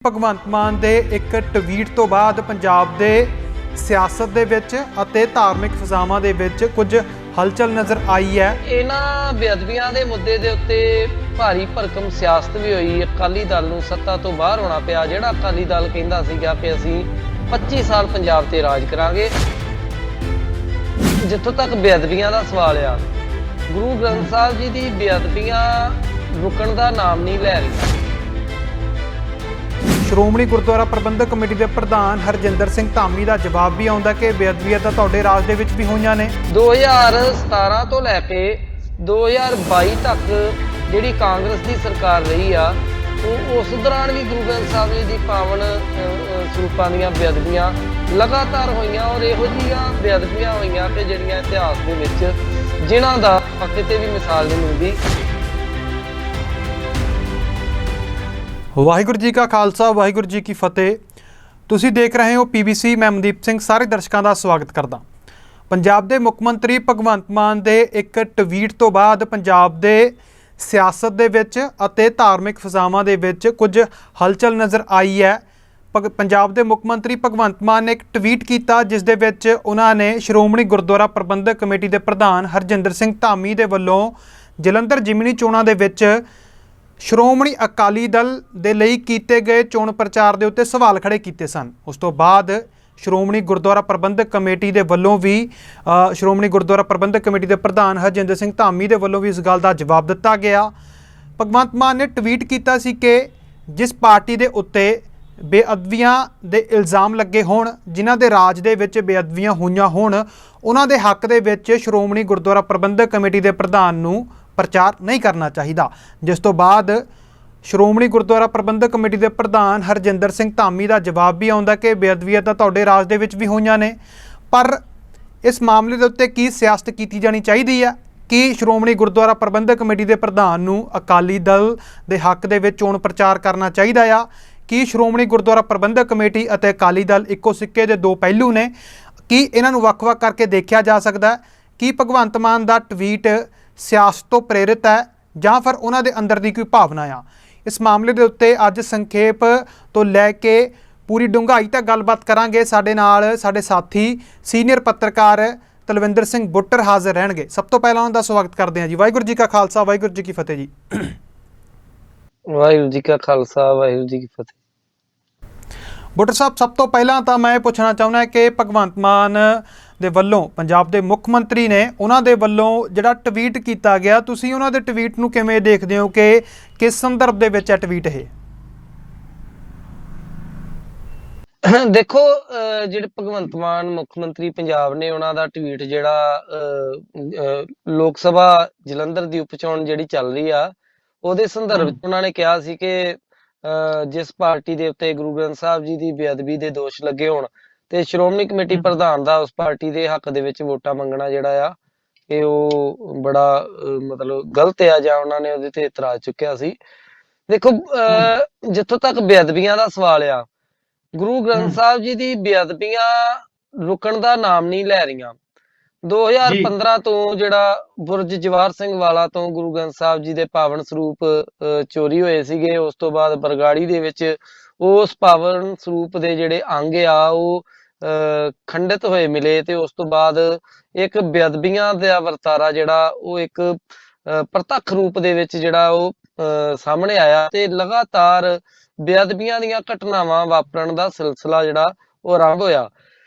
ਭਗਵੰਤ ਮਾਨ ਦੇ ਇੱਕ ਟਵੀਟ ਤੋਂ ਬਾਅਦ ਪੰਜਾਬ ਦੇ ਸਿਆਸਤ ਦੇ ਵਿੱਚ ਅਤੇ ਧਾਰਮਿਕ ਫਜ਼ਾਵਾਂ ਦੇ ਵਿੱਚ ਕੁਝ ਹਲਚਲ ਨਜ਼ਰ ਆਈ ਹੈ। ਇਹਨਾਂ ਬੇਅਦਬੀਆਂ ਦੇ ਮੁੱਦੇ ਦੇ ਉੱਤੇ ਭਾਰੀ ਭਰਕਮ ਸਿਆਸਤ ਵੀ ਹੋਈ। ਅਕਾਲੀ ਦਲ ਨੂੰ ਸੱਤਾ ਤੋਂ ਬਾਹਰ ਹੋਣਾ ਪਿਆ। ਜਿਹੜਾ ਅਕਾਲੀ ਦਲ ਕਹਿੰਦਾ ਸੀਗਾ ਕਿ ਅਸੀਂ 25 ਸਾਲ ਪੰਜਾਬ ਤੇ ਰਾਜ ਕਰਾਂਗੇ। ਜਿੱਥੋਂ ਤੱਕ ਬੇਅਦਬੀਆਂ ਦਾ ਸਵਾਲ ਆ, ਗੁਰੂ ਗ੍ਰੰਥ ਸਾਹਿਬ ਜੀ ਦੀ ਬੇਅਦਬੀਆਂ ਰੁਕਣ ਦਾ ਨਾਮ ਨਹੀਂ ਲੈ ਰਹੀਆਂ। ਸ਼੍ਰੋਮਣੀ ਗੁਰਦੁਆਰਾ ਪ੍ਰਬੰਧਕ ਕਮੇਟੀ ਦੇ ਪ੍ਰਧਾਨ ਹਰਜਿੰਦਰ ਸਿੰਘ ਧਾਮੀ ਦਾ ਜਵਾਬ ਵੀ ਆਉਂਦਾ ਕਿ ਬੇਅਦਬੀਆਂ ਤਾਂ ਤੁਹਾਡੇ ਰਾਜ ਦੇ ਵਿੱਚ ਵੀ ਹੋਈਆਂ ਨੇ। 2017 ਤੋਂ ਲੈ ਕੇ 2022 ਤੱਕ ਜਿਹੜੀ ਕਾਂਗਰਸ ਦੀ ਸਰਕਾਰ ਰਹੀ ਆ, ਉਸ ਦੌਰਾਨ ਵੀ ਗੁਰੂ ਗ੍ਰੰਥ ਸਾਹਿਬ ਜੀ ਦੀ ਪਾਵਨ ਸਰੂਪਾਂ ਦੀਆਂ ਬੇਅਦਬੀਆਂ ਲਗਾਤਾਰ ਹੋਈਆਂ। ਔਰ ਇਹੋ ਜਿਹੀਆਂ ਬੇਅਦਬੀਆਂ ਹੋਈਆਂ ਕਿ ਜਿਹੜੀਆਂ ਇਤਿਹਾਸ ਦੇ ਵਿੱਚ ਜਿਨ੍ਹਾਂ ਦਾ ਕਿਤੇ ਵੀ ਮਿਸਾਲ ਨਹੀਂ ਮਿਲਦੀ। ਵਾਹਿਗੁਰੂ ਜੀ ਕਾ ਖਾਲਸਾ, ਵਾਹਿਗੁਰੂ ਜੀ ਕੀ ਫਤਿਹ। ਤੁਸੀਂ ਦੇਖ ਰਹੇ ਹੋ PBC। ਮੈਂ ਮਨਦੀਪ ਸਿੰਘ ਸਾਰੇ ਦਰਸ਼ਕਾਂ ਦਾ ਸਵਾਗਤ ਕਰਦਾ। ਪੰਜਾਬ ਦੇ ਮੁੱਖ ਮੰਤਰੀ ਭਗਵੰਤ ਮਾਨ ਦੇ ਇੱਕ ਟਵੀਟ ਤੋਂ ਬਾਅਦ ਪੰਜਾਬ ਦੇ ਸਿਆਸਤ ਦੇ ਵਿੱਚ ਅਤੇ ਧਾਰਮਿਕ ਫਜ਼ਾਵਾਂ ਦੇ ਵਿੱਚ ਕੁਝ ਹਲਚਲ ਨਜ਼ਰ ਆਈ ਹੈ। ਪੰਜਾਬ ਦੇ ਮੁੱਖ ਮੰਤਰੀ ਭਗਵੰਤ ਮਾਨ ਨੇ ਇੱਕ ਟਵੀਟ ਕੀਤਾ ਜਿਸ ਦੇ ਵਿੱਚ ਉਹਨਾਂ ਨੇ ਸ਼੍ਰੋਮਣੀ ਗੁਰਦੁਆਰਾ ਪ੍ਰਬੰਧਕ ਕਮੇਟੀ ਦੇ ਪ੍ਰਧਾਨ ਹਰਜਿੰਦਰ ਸਿੰਘ ਧਾਮੀ ਦੇ ਵੱਲੋਂ ਜਲੰਧਰ ਜ਼ਿਮਨੀ ਚੋਣਾਂ ਦੇ ਵਿੱਚ ਸ਼੍ਰੋਮਣੀ ਅਕਾਲੀ ਦਲ ਦੇ ਲਈ ਕੀਤੇ ਗਏ ਚੋਣ ਪ੍ਰਚਾਰ ਦੇ ਉੱਤੇ ਸਵਾਲ ਖੜੇ ਕੀਤੇ ਸਨ। ਉਸ ਤੋਂ ਬਾਅਦ ਸ਼੍ਰੋਮਣੀ ਗੁਰਦੁਆਰਾ ਪ੍ਰਬੰਧਕ ਕਮੇਟੀ ਦੇ ਵੱਲੋਂ ਵੀ ਸ਼੍ਰੋਮਣੀ ਗੁਰਦੁਆਰਾ ਪ੍ਰਬੰਧਕ ਕਮੇਟੀ ਦੇ ਪ੍ਰਧਾਨ ਹਰਜਿੰਦਰ ਸਿੰਘ ਧਾਮੀ ਦੇ ਵੱਲੋਂ ਵੀ ਇਸ ਗੱਲ ਦਾ ਜਵਾਬ ਦਿੱਤਾ ਗਿਆ। ਭਗਵੰਤ ਮਾਨ ਨੇ ਟਵੀਟ ਕੀਤਾ ਸੀ ਕਿ ਜਿਸ ਪਾਰਟੀ ਦੇ ਉੱਤੇ ਬੇਅਦਬੀਆਂ ਦੇ ਇਲਜ਼ਾਮ ਲੱਗੇ ਹੋਣ, ਜਿਨ੍ਹਾਂ ਦੇ ਰਾਜ ਦੇ ਵਿੱਚ ਬੇਅਦਬੀਆਂ ਹੋਈਆਂ ਹੋਣ, ਉਹਨਾਂ ਦੇ ਹੱਕ ਦੇ ਵਿੱਚ ਸ਼੍ਰੋਮਣੀ ਗੁਰਦੁਆਰਾ ਪ੍ਰਬੰਧਕ ਕਮੇਟੀ ਦੇ ਪ੍ਰਧਾਨ ਨੂੰ ਪ੍ਰਚਾਰ ਨਹੀਂ ਕਰਨਾ ਚਾਹੀਦਾ। ਜਿਸ ਤੋਂ ਬਾਅਦ ਸ਼੍ਰੋਮਣੀ ਗੁਰਦੁਆਰਾ ਪ੍ਰਬੰਧਕ ਕਮੇਟੀ ਦੇ ਪ੍ਰਧਾਨ ਹਰਜਿੰਦਰ ਸਿੰਘ ਧਾਮੀ ਦਾ ਜਵਾਬ ਵੀ ਆਉਂਦਾ ਕਿ ਬੇਅਦਬੀਆਂ ਤਾਂ ਤੁਹਾਡੇ ਰਾਜ ਦੇ ਵਿੱਚ ਵੀ ਹੋਈਆਂ ਨੇ, ਪਰ ਇਸ ਮਾਮਲੇ ਦੇ ਉੱਤੇ ਕੀ ਸਿਆਸਤ ਕੀਤੀ ਜਾਣੀ ਚਾਹੀਦੀ ਹੈ? ਕਿ ਸ਼੍ਰੋਮਣੀ ਗੁਰਦੁਆਰਾ ਪ੍ਰਬੰਧਕ ਕਮੇਟੀ ਦੇ ਪ੍ਰਧਾਨ ਨੂੰ ਅਕਾਲੀ ਦਲ ਦੇ ਹੱਕ ਦੇ ਵਿੱਚ ਚੋਣ ਪ੍ਰਚਾਰ ਕਰਨਾ ਚਾਹੀਦਾ ਆ? ਕੀ ਸ਼੍ਰੋਮਣੀ ਗੁਰਦੁਆਰਾ ਪ੍ਰਬੰਧਕ ਕਮੇਟੀ ਅਤੇ ਅਕਾਲੀ ਦਲ ਇੱਕੋ ਸਿੱਕੇ ਦੇ ਦੋ ਪਹਿਲੂ ਨੇ? ਕੀ ਇਹਨਾਂ ਨੂੰ ਵੱਖ-ਵੱਖ ਕਰਕੇ ਦੇਖਿਆ ਜਾ ਸਕਦਾ? ਕੀ ਭਗਵੰਤ ਮਾਨ ਦਾ ਟਵੀਟ ਸਿਆਸਤ ਤੋਂ ਪ੍ਰੇਰਿਤ ਹੈ ਜਾਂ ਫਿਰ ਉਹਨਾਂ ਦੇ ਅੰਦਰ ਦੀ ਕੋਈ ਭਾਵਨਾ ਆ? ਇਸ ਮਾਮਲੇ ਦੇ ਉੱਤੇ ਅੱਜ ਸੰਖੇਪ ਤੋਂ ਲੈ ਕੇ ਪੂਰੀ ਡੂੰਘਾਈ ਤੱਕ ਗੱਲਬਾਤ ਕਰਾਂਗੇ। ਸਾਡੇ ਨਾਲ ਸਾਡੇ ਸਾਥੀ ਸੀਨੀਅਰ ਪੱਤਰਕਾਰ ਤਲਵਿੰਦਰ ਸਿੰਘ ਬੁੱਟਰ ਹਾਜ਼ਰ ਰਹਿਣਗੇ। ਸਭ ਤੋਂ ਪਹਿਲਾਂ ਉਹਨਾਂ ਦਾ ਸਵਾਗਤ ਕਰਦੇ ਹਾਂ ਜੀ। ਵਾਹਿਗੁਰੂ ਜੀ ਕਾ ਖਾਲਸਾ, ਵਾਹਿਗੁਰੂ ਜੀ ਕੀ ਫਤਿਹ ਜੀ। ਵਾਹਿਗੁਰੂ ਜੀ ਕਾ ਖਾਲਸਾ, ਵਾਹਿਗੁਰੂ ਜੀ ਕੀ ਫਤਿਹ। ਬੁੱਟਰ ਸਾਹਿਬ, ਸਭ ਤੋਂ ਪਹਿਲਾਂ ਤਾਂ ਮੈਂ ਪੁੱਛਣਾ ਚਾਹੁੰਦਾ ਕਿ ਭਗਵੰਤ ਮਾਨ ਦੇ ਵੱਲੋਂ ਪੰਜਾਬ ਦੇ ਮੁੱਖ ਮੰਤਰੀ ਨੇ ਉਹਨਾਂ ਦੇ ਵੱਲੋਂ ਜਿਹੜਾ ਟਵੀਟ ਕੀਤਾ ਗਿਆ, ਤੁਸੀਂ ਉਹਨਾਂ ਦੇ ਟਵੀਟ ਨੂੰ ਕਿਵੇਂ ਦੇਖਦੇ ਹੋ ਕਿ ਕਿਸ ਸੰਦਰਭ ਦੇ ਵਿੱਚ ਹੈ ਟਵੀਟ ਇਹ? ਦੇਖੋ, ਜਿਹੜੇ ਭਗਵੰਤ ਮਾਨ ਮੁੱਖ ਮੰਤਰੀ ਪੰਜਾਬ ਨੇ, ਉਹਨਾਂ ਦਾ ਟਵੀਟ ਜਿਹੜਾ ਲੋਕ ਸਭਾ ਜਲੰਧਰ ਦੀ ਉਪ ਚੋਣ ਜਿਹੜੀ ਚੱਲ ਰਹੀ ਆ, ਉਹਦੇ ਸੰਦਰਭ ਵਿੱਚ ਉਹਨਾਂ ਨੇ ਕਿਹਾ ਸੀ ਕਿ ਜਿਸ ਪਾਰਟੀ ਦੇ ਉੱਤੇ ਗੁਰੂ ਗ੍ਰੰਥ ਸਾਹਿਬ ਜੀ ਦੀ ਬੇਅਦਬੀ ਦੇ ਦੋਸ਼ ਲੱਗੇ ਹੋਣ ਤੇ ਸ਼੍ਰੋਮਣੀ ਕਮੇਟੀ ਪ੍ਰਧਾਨ ਦਾ ਉਸ ਪਾਰਟੀ ਦੇ ਹੱਕ ਦੇ ਵਿੱਚ ਵੋਟਾਂ ਮੰਗਣਾ ਜਿਹੜਾ ਆ, ਇਹ ਉਹ ਬੜਾ ਮਤਲਬ ਗਲਤ ਆ, ਜਾਂ ਉਹਨਾਂ ਨੇ ਉਹਦੇ ਤੇ ਇਤਰਾਜ਼ ਚੁੱਕਿਆ ਸੀ। ਦੇਖੋ, ਜਿੱਥੋਂ ਤੱਕ ਬੇਅਦਬੀਆਂ ਦਾ ਸਵਾਲ ਆ, ਗੁਰੂ ਗ੍ਰੰਥ ਸਾਹਿਬ ਜੀ ਦੀ ਬੇਅਦਬੀਆਂ ਰੁਕਣ ਦਾ ਨਾਮ ਨਹੀਂ ਲੈ ਰਹੀਆਂ। 2015 ਤੋਂ ਜਿਹੜਾ ਬੁਰਜ ਜਵਾਹਰ ਸਿੰਘ ਵਾਲਾ ਤੋਂ ਗੁਰੂ ਗ੍ਰੰਥ ਸਾਹਿਬ ਜੀ ਦੇ ਪਾਵਨ ਸਰੂਪ ਚੋਰੀ ਹੋਏ ਸੀਗੇ, ਉਸ ਤੋਂ ਬਾਅਦ ਬਰਗਾੜੀ ਦੇ ਵਿੱਚ ਉਸ ਪਾਵਨ ਸਰੂਪ ਦੇ ਜਿਹੜੇ ਅੰਗ ਆ ਉਹ ਖੰਡਿਤ ਹੋਏ ਮਿਲੇ, ਤੇ ਉਸ ਤੋਂ ਬਾਅਦ ਇੱਕ ਬੇਅਦਬੀਆਂ ਦਾ ਵਰਤਾਰਾ ਜਿਹੜਾ ਉਹ ਇੱਕ ਪ੍ਰਤੱਖ ਰੂਪ ਦੇ ਵਿੱਚ ਜਿਹੜਾ ਉਹ ਸਾਹਮਣੇ ਆਇਆ, ਤੇ ਲਗਾਤਾਰ ਬੇਅਦਬੀਆਂ ਦੀਆਂ ਘਟਨਾਵਾਂ ਵਾਪਰਨ ਦਾ ਸਿਲਸਿਲਾ ਜਿਹੜਾ ਉਹ ਆਰੰਭ ਹੋਇਆ।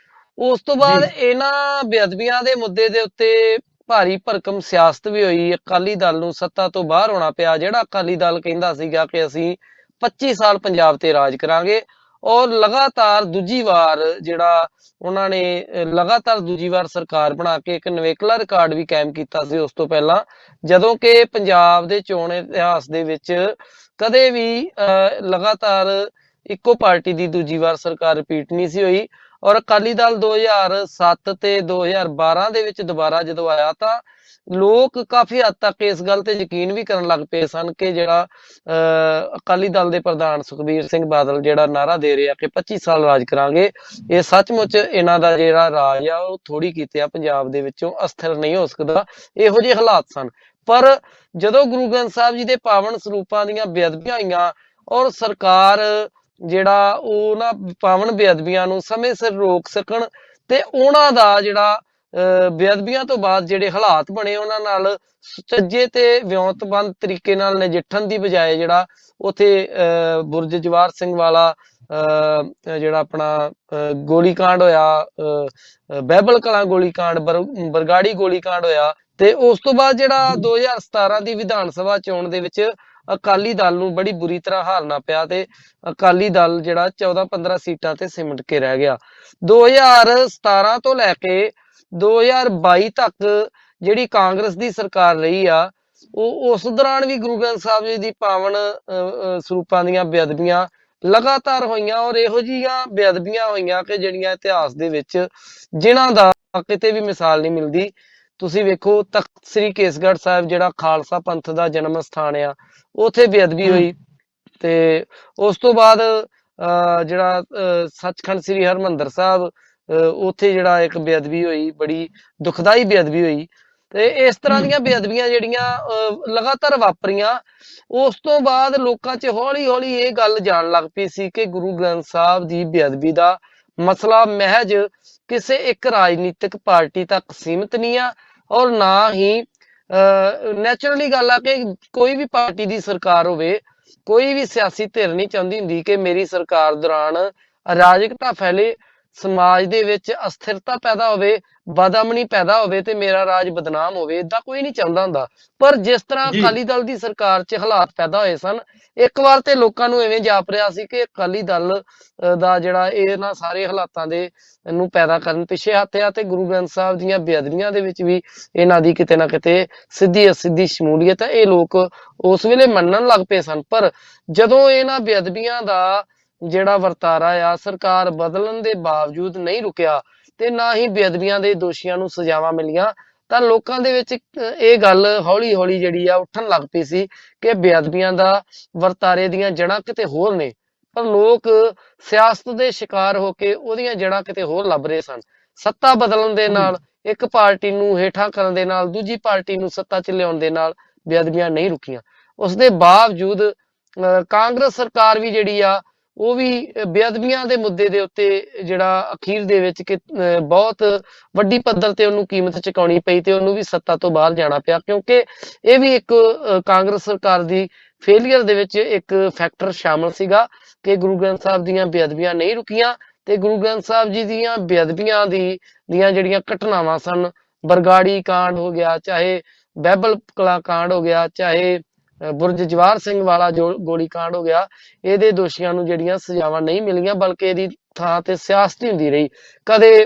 ਉਸ ਤੋਂ ਬਾਅਦ ਇਹਨਾਂ ਬੇਅਦਬੀਆਂ ਦੇ ਮੁੱਦੇ ਦੇ ਉੱਤੇ ਭਾਰੀ ਭਰਕਮ ਸਿਆਸਤ ਵੀ ਹੋਈ। ਅਕਾਲੀ ਦਲ ਨੂੰ ਸੱਤਾ ਤੋਂ ਬਾਹਰ ਹੋਣਾ ਪਿਆ। ਜਿਹੜਾ ਅਕਾਲੀ ਦਲ ਕਹਿੰਦਾ ਸੀਗਾ ਕਿ ਅਸੀਂ 25 ਸਾਲ ਪੰਜਾਬ ਤੇ ਰਾਜ ਕਰਾਂਗੇ, ਔਰ ਲਗਾਤਾਰ ਦੂਜੀ ਵਾਰ ਜਿਹੜਾ ਉਹਨਾਂ ਨੇ ਲਗਾਤਾਰ ਦੂਜੀ ਵਾਰ ਸਰਕਾਰ ਬਣਾ ਕੇ ਇੱਕ ਨਿਵੇਕਲਾ ਰਿਕਾਰਡ ਵੀ ਕਾਇਮ ਕੀਤਾ ਸੀ ਉਸ ਤੋਂ ਪਹਿਲਾਂ, ਜਦੋਂ ਕਿ ਪੰਜਾਬ ਦੇ ਚੋਣ ਇਤਿਹਾਸ ਦੇ ਵਿੱਚ ਕਦੇ ਵੀ ਲਗਾਤਾਰ ਇੱਕੋ ਪਾਰਟੀ ਦੀ ਦੂਜੀ ਵਾਰ ਸਰਕਾਰ ਰਿਪੀਟ ਨਹੀਂ ਸੀ ਹੋਈ। ਔਰ ਅਕਾਲੀ ਦਲ 2007 ਤੇ 2012 ਦੇ ਵਿੱਚ ਦੁਬਾਰਾ ਜਦੋਂ ਆਇਆ ਤਾਂ ਲੋਕ ਕਾਫੀ ਹੱਦ ਤੱਕ ਇਸ ਗੱਲ ਤੇ ਯਕੀਨ ਵੀ ਕਰਨ ਲੱਗ ਪਏ ਸਨ ਕਿ ਜਿਹੜਾ ਅਕਾਲੀ ਦਲ ਦੇ ਪ੍ਰਧਾਨ ਸੁਖਬੀਰ ਸਿੰਘ ਬਾਦਲ ਜਿਹੜਾ ਨਾਅਰਾ ਦੇ ਰਿਹਾ ਕਿ 25 ਸਾਲ ਰਾਜ ਕਰਾਂਗੇ, ਇਹ ਸੱਚਮੁੱਚ ਇਹਨਾਂ ਦਾ ਜਿਹੜਾ ਰਾਜ ਆ ਉਹ ਥੋੜੀ ਕੀਤੇ ਆ ਪੰਜਾਬ ਦੇ ਵਿੱਚੋਂ ਅਸਥਿਰ ਨਹੀਂ ਹੋ ਸਕਦਾ। ਇਹੋ ਜਿਹੇ ਹਾਲਾਤ ਸਨ। ਪਰ ਜਦੋਂ ਗੁਰੂ ਗ੍ਰੰਥ ਸਾਹਿਬ ਜੀ ਦੇ ਪਾਵਨ ਸਰੂਪਾਂ ਦੀਆਂ ਬੇਅਦਬੀਆਂ ਹੋਈਆਂ ਔਰ ਸਰਕਾਰ ਜਿਹੜਾ ਉਹਨਾਂ ਪਾਵਨ ਬੇਅਦਬੀਆਂ ਨੂੰ ਸਮੇਂ ਸਿਰ ਰੋਕ ਸਕਣ ਤੇ ਉਹਨਾਂ ਦਾ ਜਿਹੜਾ ਬੇਅਦਬੀਆਂ ਤੋਂ ਬਾਅਦ ਜਿਹੜੇ ਹਾਲਾਤ ਬਣੇ ਉਹਨਾਂ ਨਾਲ ਸੁਚੱਜੇ ਤੇ ਵਿਉਂਤਬੰਦ ਤਰੀਕੇ ਨਾਲ ਨਜਿੱਠਣ ਦੀ ਬਜਾਏ ਜਿਹੜਾ ਉਥੇ ਬੁਰਜ ਜਵਾਹਰ ਸਿੰਘ ਵਾਲਾ ਜਿਹੜਾ ਆਪਣਾ ਗੋਲੀकांड ਹੋਇਆ, ਬਹਿਬਲ ਕਲਾਂ ਗੋਲੀकांड, ਬਰਗਾੜੀ ਗੋਲੀकांड ਹੋਇਆ ਤੇ ਉਸ ਤੋਂ ਬਾਅਦ ਜਿਹੜਾ 2017 ਦੀ ਵਿਧਾਨ ਸਭਾ ਚੋਣ ਦੇ ਵਿੱਚ ਅਕਾਲੀ ਦਲ ਨੂੰ ਬੜੀ ਬੁਰੀ ਤਰ੍ਹਾਂ ਹਾਰਨਾ ਪਿਆ ਤੇ ਅਕਾਲੀ ਦਲ ਜਿਹੜਾ 14-15 ਸੀਟਾਂ ਤੇ ਸਿਮਟ ਕੇ ਰਹਿ ਗਿਆ। 2017 ਤੋਂ ਲੈ ਕੇ 2022 ਤੱਕ ਜਿਹੜੀ ਕਾਂਗਰਸ ਦੀ ਸਰਕਾਰ ਰਹੀ ਆ, ਉਹ ਉਸ ਦੌਰਾਨ ਵੀ ਗੁਰੂ ਗ੍ਰੰਥ ਸਾਹਿਬ ਜੀ ਦੀ ਪਾਵਨ ਸਰੂਪਾਂ ਦੀਆਂ ਬੇਅਦਬੀਆਂ ਲਗਾਤਾਰ ਹੋਈਆਂ ਔਰ ਇਹੋ ਜਿਹੀਆਂ ਬੇਅਦਬੀਆਂ ਹੋਈਆਂ ਕਿ ਜਿਹੜੀਆਂ ਇਤਿਹਾਸ ਦੇ ਵਿੱਚ ਜਿਨ੍ਹਾਂ ਦਾ ਕਿਤੇ ਵੀ ਮਿਸਾਲ ਨਹੀਂ ਮਿਲਦੀ। ਤੁਸੀਂ ਵੇਖੋ ਤਖਤ ਸ੍ਰੀ ਕੇਸਗੜ੍ਹ ਸਾਹਿਬ ਜਿਹੜਾ ਖਾਲਸਾ ਪੰਥ ਦਾ ਜਨਮ ਸਥਾਨ ਆ, ਉੱਥੇ ਬੇਅਦਬੀ ਹੋਈ ਤੇ ਉਸ ਤੋਂ ਬਾਅਦ ਜਿਹੜਾ ਸੱਚਖੰਡ ਸ੍ਰੀ ਹਰਿਮੰਦਰ ਸਾਹਿਬ, ਉੱਥੇ ਜਿਹੜਾ ਇੱਕ ਬੇਅਦਬੀ ਹੋਈ, ਬੜੀ ਦੁਖਦਾਈ ਬੇਅਦਬੀ ਹੋਈ ਤੇ ਇਸ ਤਰ੍ਹਾਂ ਦੀਆਂ ਬੇਅਦਬੀਆਂ ਜਿਹੜੀਆਂ ਲਗਾਤਾਰ ਵਾਪਰੀਆਂ। ਉਸ ਤੋਂ ਬਾਅਦ ਲੋਕਾਂ 'ਚ ਹੌਲੀ ਹੌਲੀ ਇਹ ਗੱਲ ਜਾਣ ਲੱਗ ਪਈ ਸੀ ਕਿ ਗੁਰੂ ਗ੍ਰੰਥ ਸਾਹਿਬ ਦੀ ਬੇਅਦਬੀ ਦਾ ਮਸਲਾ ਮਹਿਜ ਕਿਸੇ ਇੱਕ ਰਾਜਨੀਤਿਕ ਪਾਰਟੀ ਤੱਕ ਸੀਮਿਤ ਨਹੀਂ ਆ ਔਰ ਨਾ ਹੀ ਨੈਚੁਰਲੀ ਗੱਲ ਆ ਕਿ ਕੋਈ ਵੀ ਪਾਰਟੀ ਦੀ ਸਰਕਾਰ ਹੋਵੇ, ਕੋਈ ਵੀ ਸਿਆਸੀ ਧਿਰ ਨਹੀਂ ਚਾਹੁੰਦੀ ਹੁੰਦੀ ਕਿ ਮੇਰੀ ਸਰਕਾਰ ਦੌਰਾਨ ਅਰਾਜਕਤਾ ਫੈਲੇ, ਸਮਾਜ ਦੇ ਵਿੱਚ ਅਸਥਿਰਤਾ ਪੈਦਾ ਹੋਵੇ, ਬਦਅਮਨੀ ਪੈਦਾ ਹੋਵੇ ਤੇ ਮੇਰਾ ਰਾਜ ਬਦਨਾਮ ਹੋਵੇ। ਏਦਾਂ ਕੋਈ ਨਹੀਂ ਚਾਹੁੰਦਾ ਹੁੰਦਾ। ਪਰ ਜਿਸ ਤਰ੍ਹਾਂ ਅਕਾਲੀ ਦਲ ਦੀ ਸਰਕਾਰ 'ਚ ਹਾਲਾਤ ਪੈਦਾ ਹੋਏ ਸਨ, ਇੱਕ ਵਾਰ ਤੇ ਲੋਕਾਂ ਨੂੰ ਐਵੇਂ ਜਾਪ ਰਿਹਾ ਸੀ ਕਿ ਅਕਾਲੀ ਦਲ ਦਾ ਜਿਹੜਾ ਇਹਨਾਂ ਸਾਰੇ ਹਾਲਾਤਾਂ ਦੇ ਨੂੰ ਪੈਦਾ ਕਰਨ ਪਿੱਛੇ ਹੱਥ ਆ ਤੇ ਗੁਰੂ ਗ੍ਰੰਥ ਸਾਹਿਬ ਦੀਆਂ ਬੇਅਦਬੀਆਂ ਦੇ ਵਿੱਚ ਵੀ ਇਹਨਾਂ ਦੀ ਕਿਤੇ ਨਾ ਕਿਤੇ ਸਿੱਧੀ ਅਸਿੱਧੀ ਸ਼ਮੂਲੀਅਤ ਹੈ। ਇਹ ਲੋਕ ਉਸ ਵੇਲੇ ਮੰਨਣ ਲੱਗ ਪਏ ਸਨ। ਪਰ ਜਦੋਂ ਇਹਨਾਂ ਬੇਅਦਬੀਆਂ ਦਾ ਜਿਹੜਾ ਵਰਤਾਰਾ ਆ ਸਰਕਾਰ ਬਦਲਣ ਦੇ ਬਾਵਜੂਦ ਨਹੀਂ ਰੁਕਿਆ ਤੇ ਨਾ ਹੀ ਬੇਅਦਬੀਆਂ ਦੇ ਦੋਸ਼ੀਆਂ ਨੂੰ ਸਜ਼ਾਵਾਂ ਮਿਲੀਆਂ, ਤਾਂ ਲੋਕਾਂ ਦੇ ਵਿੱਚ ਇਹ ਗੱਲ ਹੌਲੀ ਹੌਲੀ ਜਿਹੜੀ ਆ ਉੱਠਣ ਲੱਗ ਪਈ ਸੀ ਕਿ ਬੇਅਦਬੀਆਂ ਦਾ ਵਰਤਾਰੇ ਦੀਆਂ ਜੜ੍ਹਾਂ ਕਿਤੇ ਹੋਰ ਨੇ। ਪਰ ਲੋਕ ਸਿਆਸਤ ਦੇ ਸ਼ਿਕਾਰ ਹੋ ਕੇ ਉਹਦੀਆਂ ਜੜ੍ਹਾਂ ਕਿਤੇ ਹੋਰ ਲੱਭ ਰਹੇ ਸਨ। ਸੱਤਾ ਬਦਲਣ ਦੇ ਨਾਲ, ਇੱਕ ਪਾਰਟੀ ਨੂੰ ਹੇਠਾਂ ਕਰਨ ਦੇ ਨਾਲ, ਦੂਜੀ ਪਾਰਟੀ ਨੂੰ ਸੱਤਾ 'ਚ ਲਿਆਉਣ ਦੇ ਨਾਲ ਬੇਅਦਬੀਆਂ ਨਹੀਂ ਰੁਕੀਆਂ। ਉਸ ਦੇ ਬਾਵਜੂਦ ਕਾਂਗਰਸ ਸਰਕਾਰ ਵੀ ਜਿਹੜੀ ਆ ਉਹ ਵੀ ਬੇਅਦਬੀਆਂ ਦੇ ਮੁੱਦੇ ਦੇ ਉੱਤੇ ਜਿਹੜਾ ਅਖੀਰ ਦੇ ਵਿੱਚ ਕਿ ਬਹੁਤ ਵੱਡੀ ਪੱਧਰ ਤੇ ਉਹਨੂੰ ਕੀਮਤ ਚੁਕਾਉਣੀ ਪਈ ਤੇ ਉਹਨੂੰ ਵੀ ਸੱਤਾ ਤੋਂ ਬਾਹਰ ਜਾਣਾ ਪਿਆ, ਕਿਉਂਕਿ ਇਹ ਵੀ ਇੱਕ ਕਾਂਗਰਸ ਸਰਕਾਰ ਦੀ ਫੇਲੀਅਰ ਦੇ ਵਿੱਚ ਇੱਕ ਫੈਕਟਰ ਸ਼ਾਮਲ ਸੀਗਾ ਕਿ ਗੁਰੂ ਗ੍ਰੰਥ ਸਾਹਿਬ ਦੀਆਂ ਬੇਅਦਬੀਆਂ ਨਹੀਂ ਰੁਕੀਆਂ ਤੇ ਗੁਰੂ ਗ੍ਰੰਥ ਸਾਹਿਬ ਜੀ ਦੀਆਂ ਬੇਅਦਬੀਆਂ ਦੀਆਂ ਜਿਹੜੀਆਂ ਘਟਨਾਵਾਂ ਸਨ, ਬਰਗਾੜੀ ਕਾਂਡ ਹੋ ਗਿਆ, ਚਾਹੇ ਬਹਿਬਲ ਕਲਾਂ ਕਾਂਡ ਹੋ ਗਿਆ, ਚਾਹੇ ਬੁਰਜ ਜਵਾਹਰ ਸਿੰਘ ਵਾਲਾ ਜੋ ਗੋਲੀकांड ਹੋ ਗਿਆ, ਇਹਦੇ ਦੋਸ਼ੀਆਂ ਨੂੰ ਜਿਹੜੀਆਂ ਸਜ਼ਾਵਾਂ ਨਹੀਂ ਮਿਲੀਆਂ ਬਲਕਿ ਇਹਦੀ ਥਾਂ ਤੇ ਸਿਆਸਤ ਹੁੰਦੀ ਰਹੀ। ਕਦੇ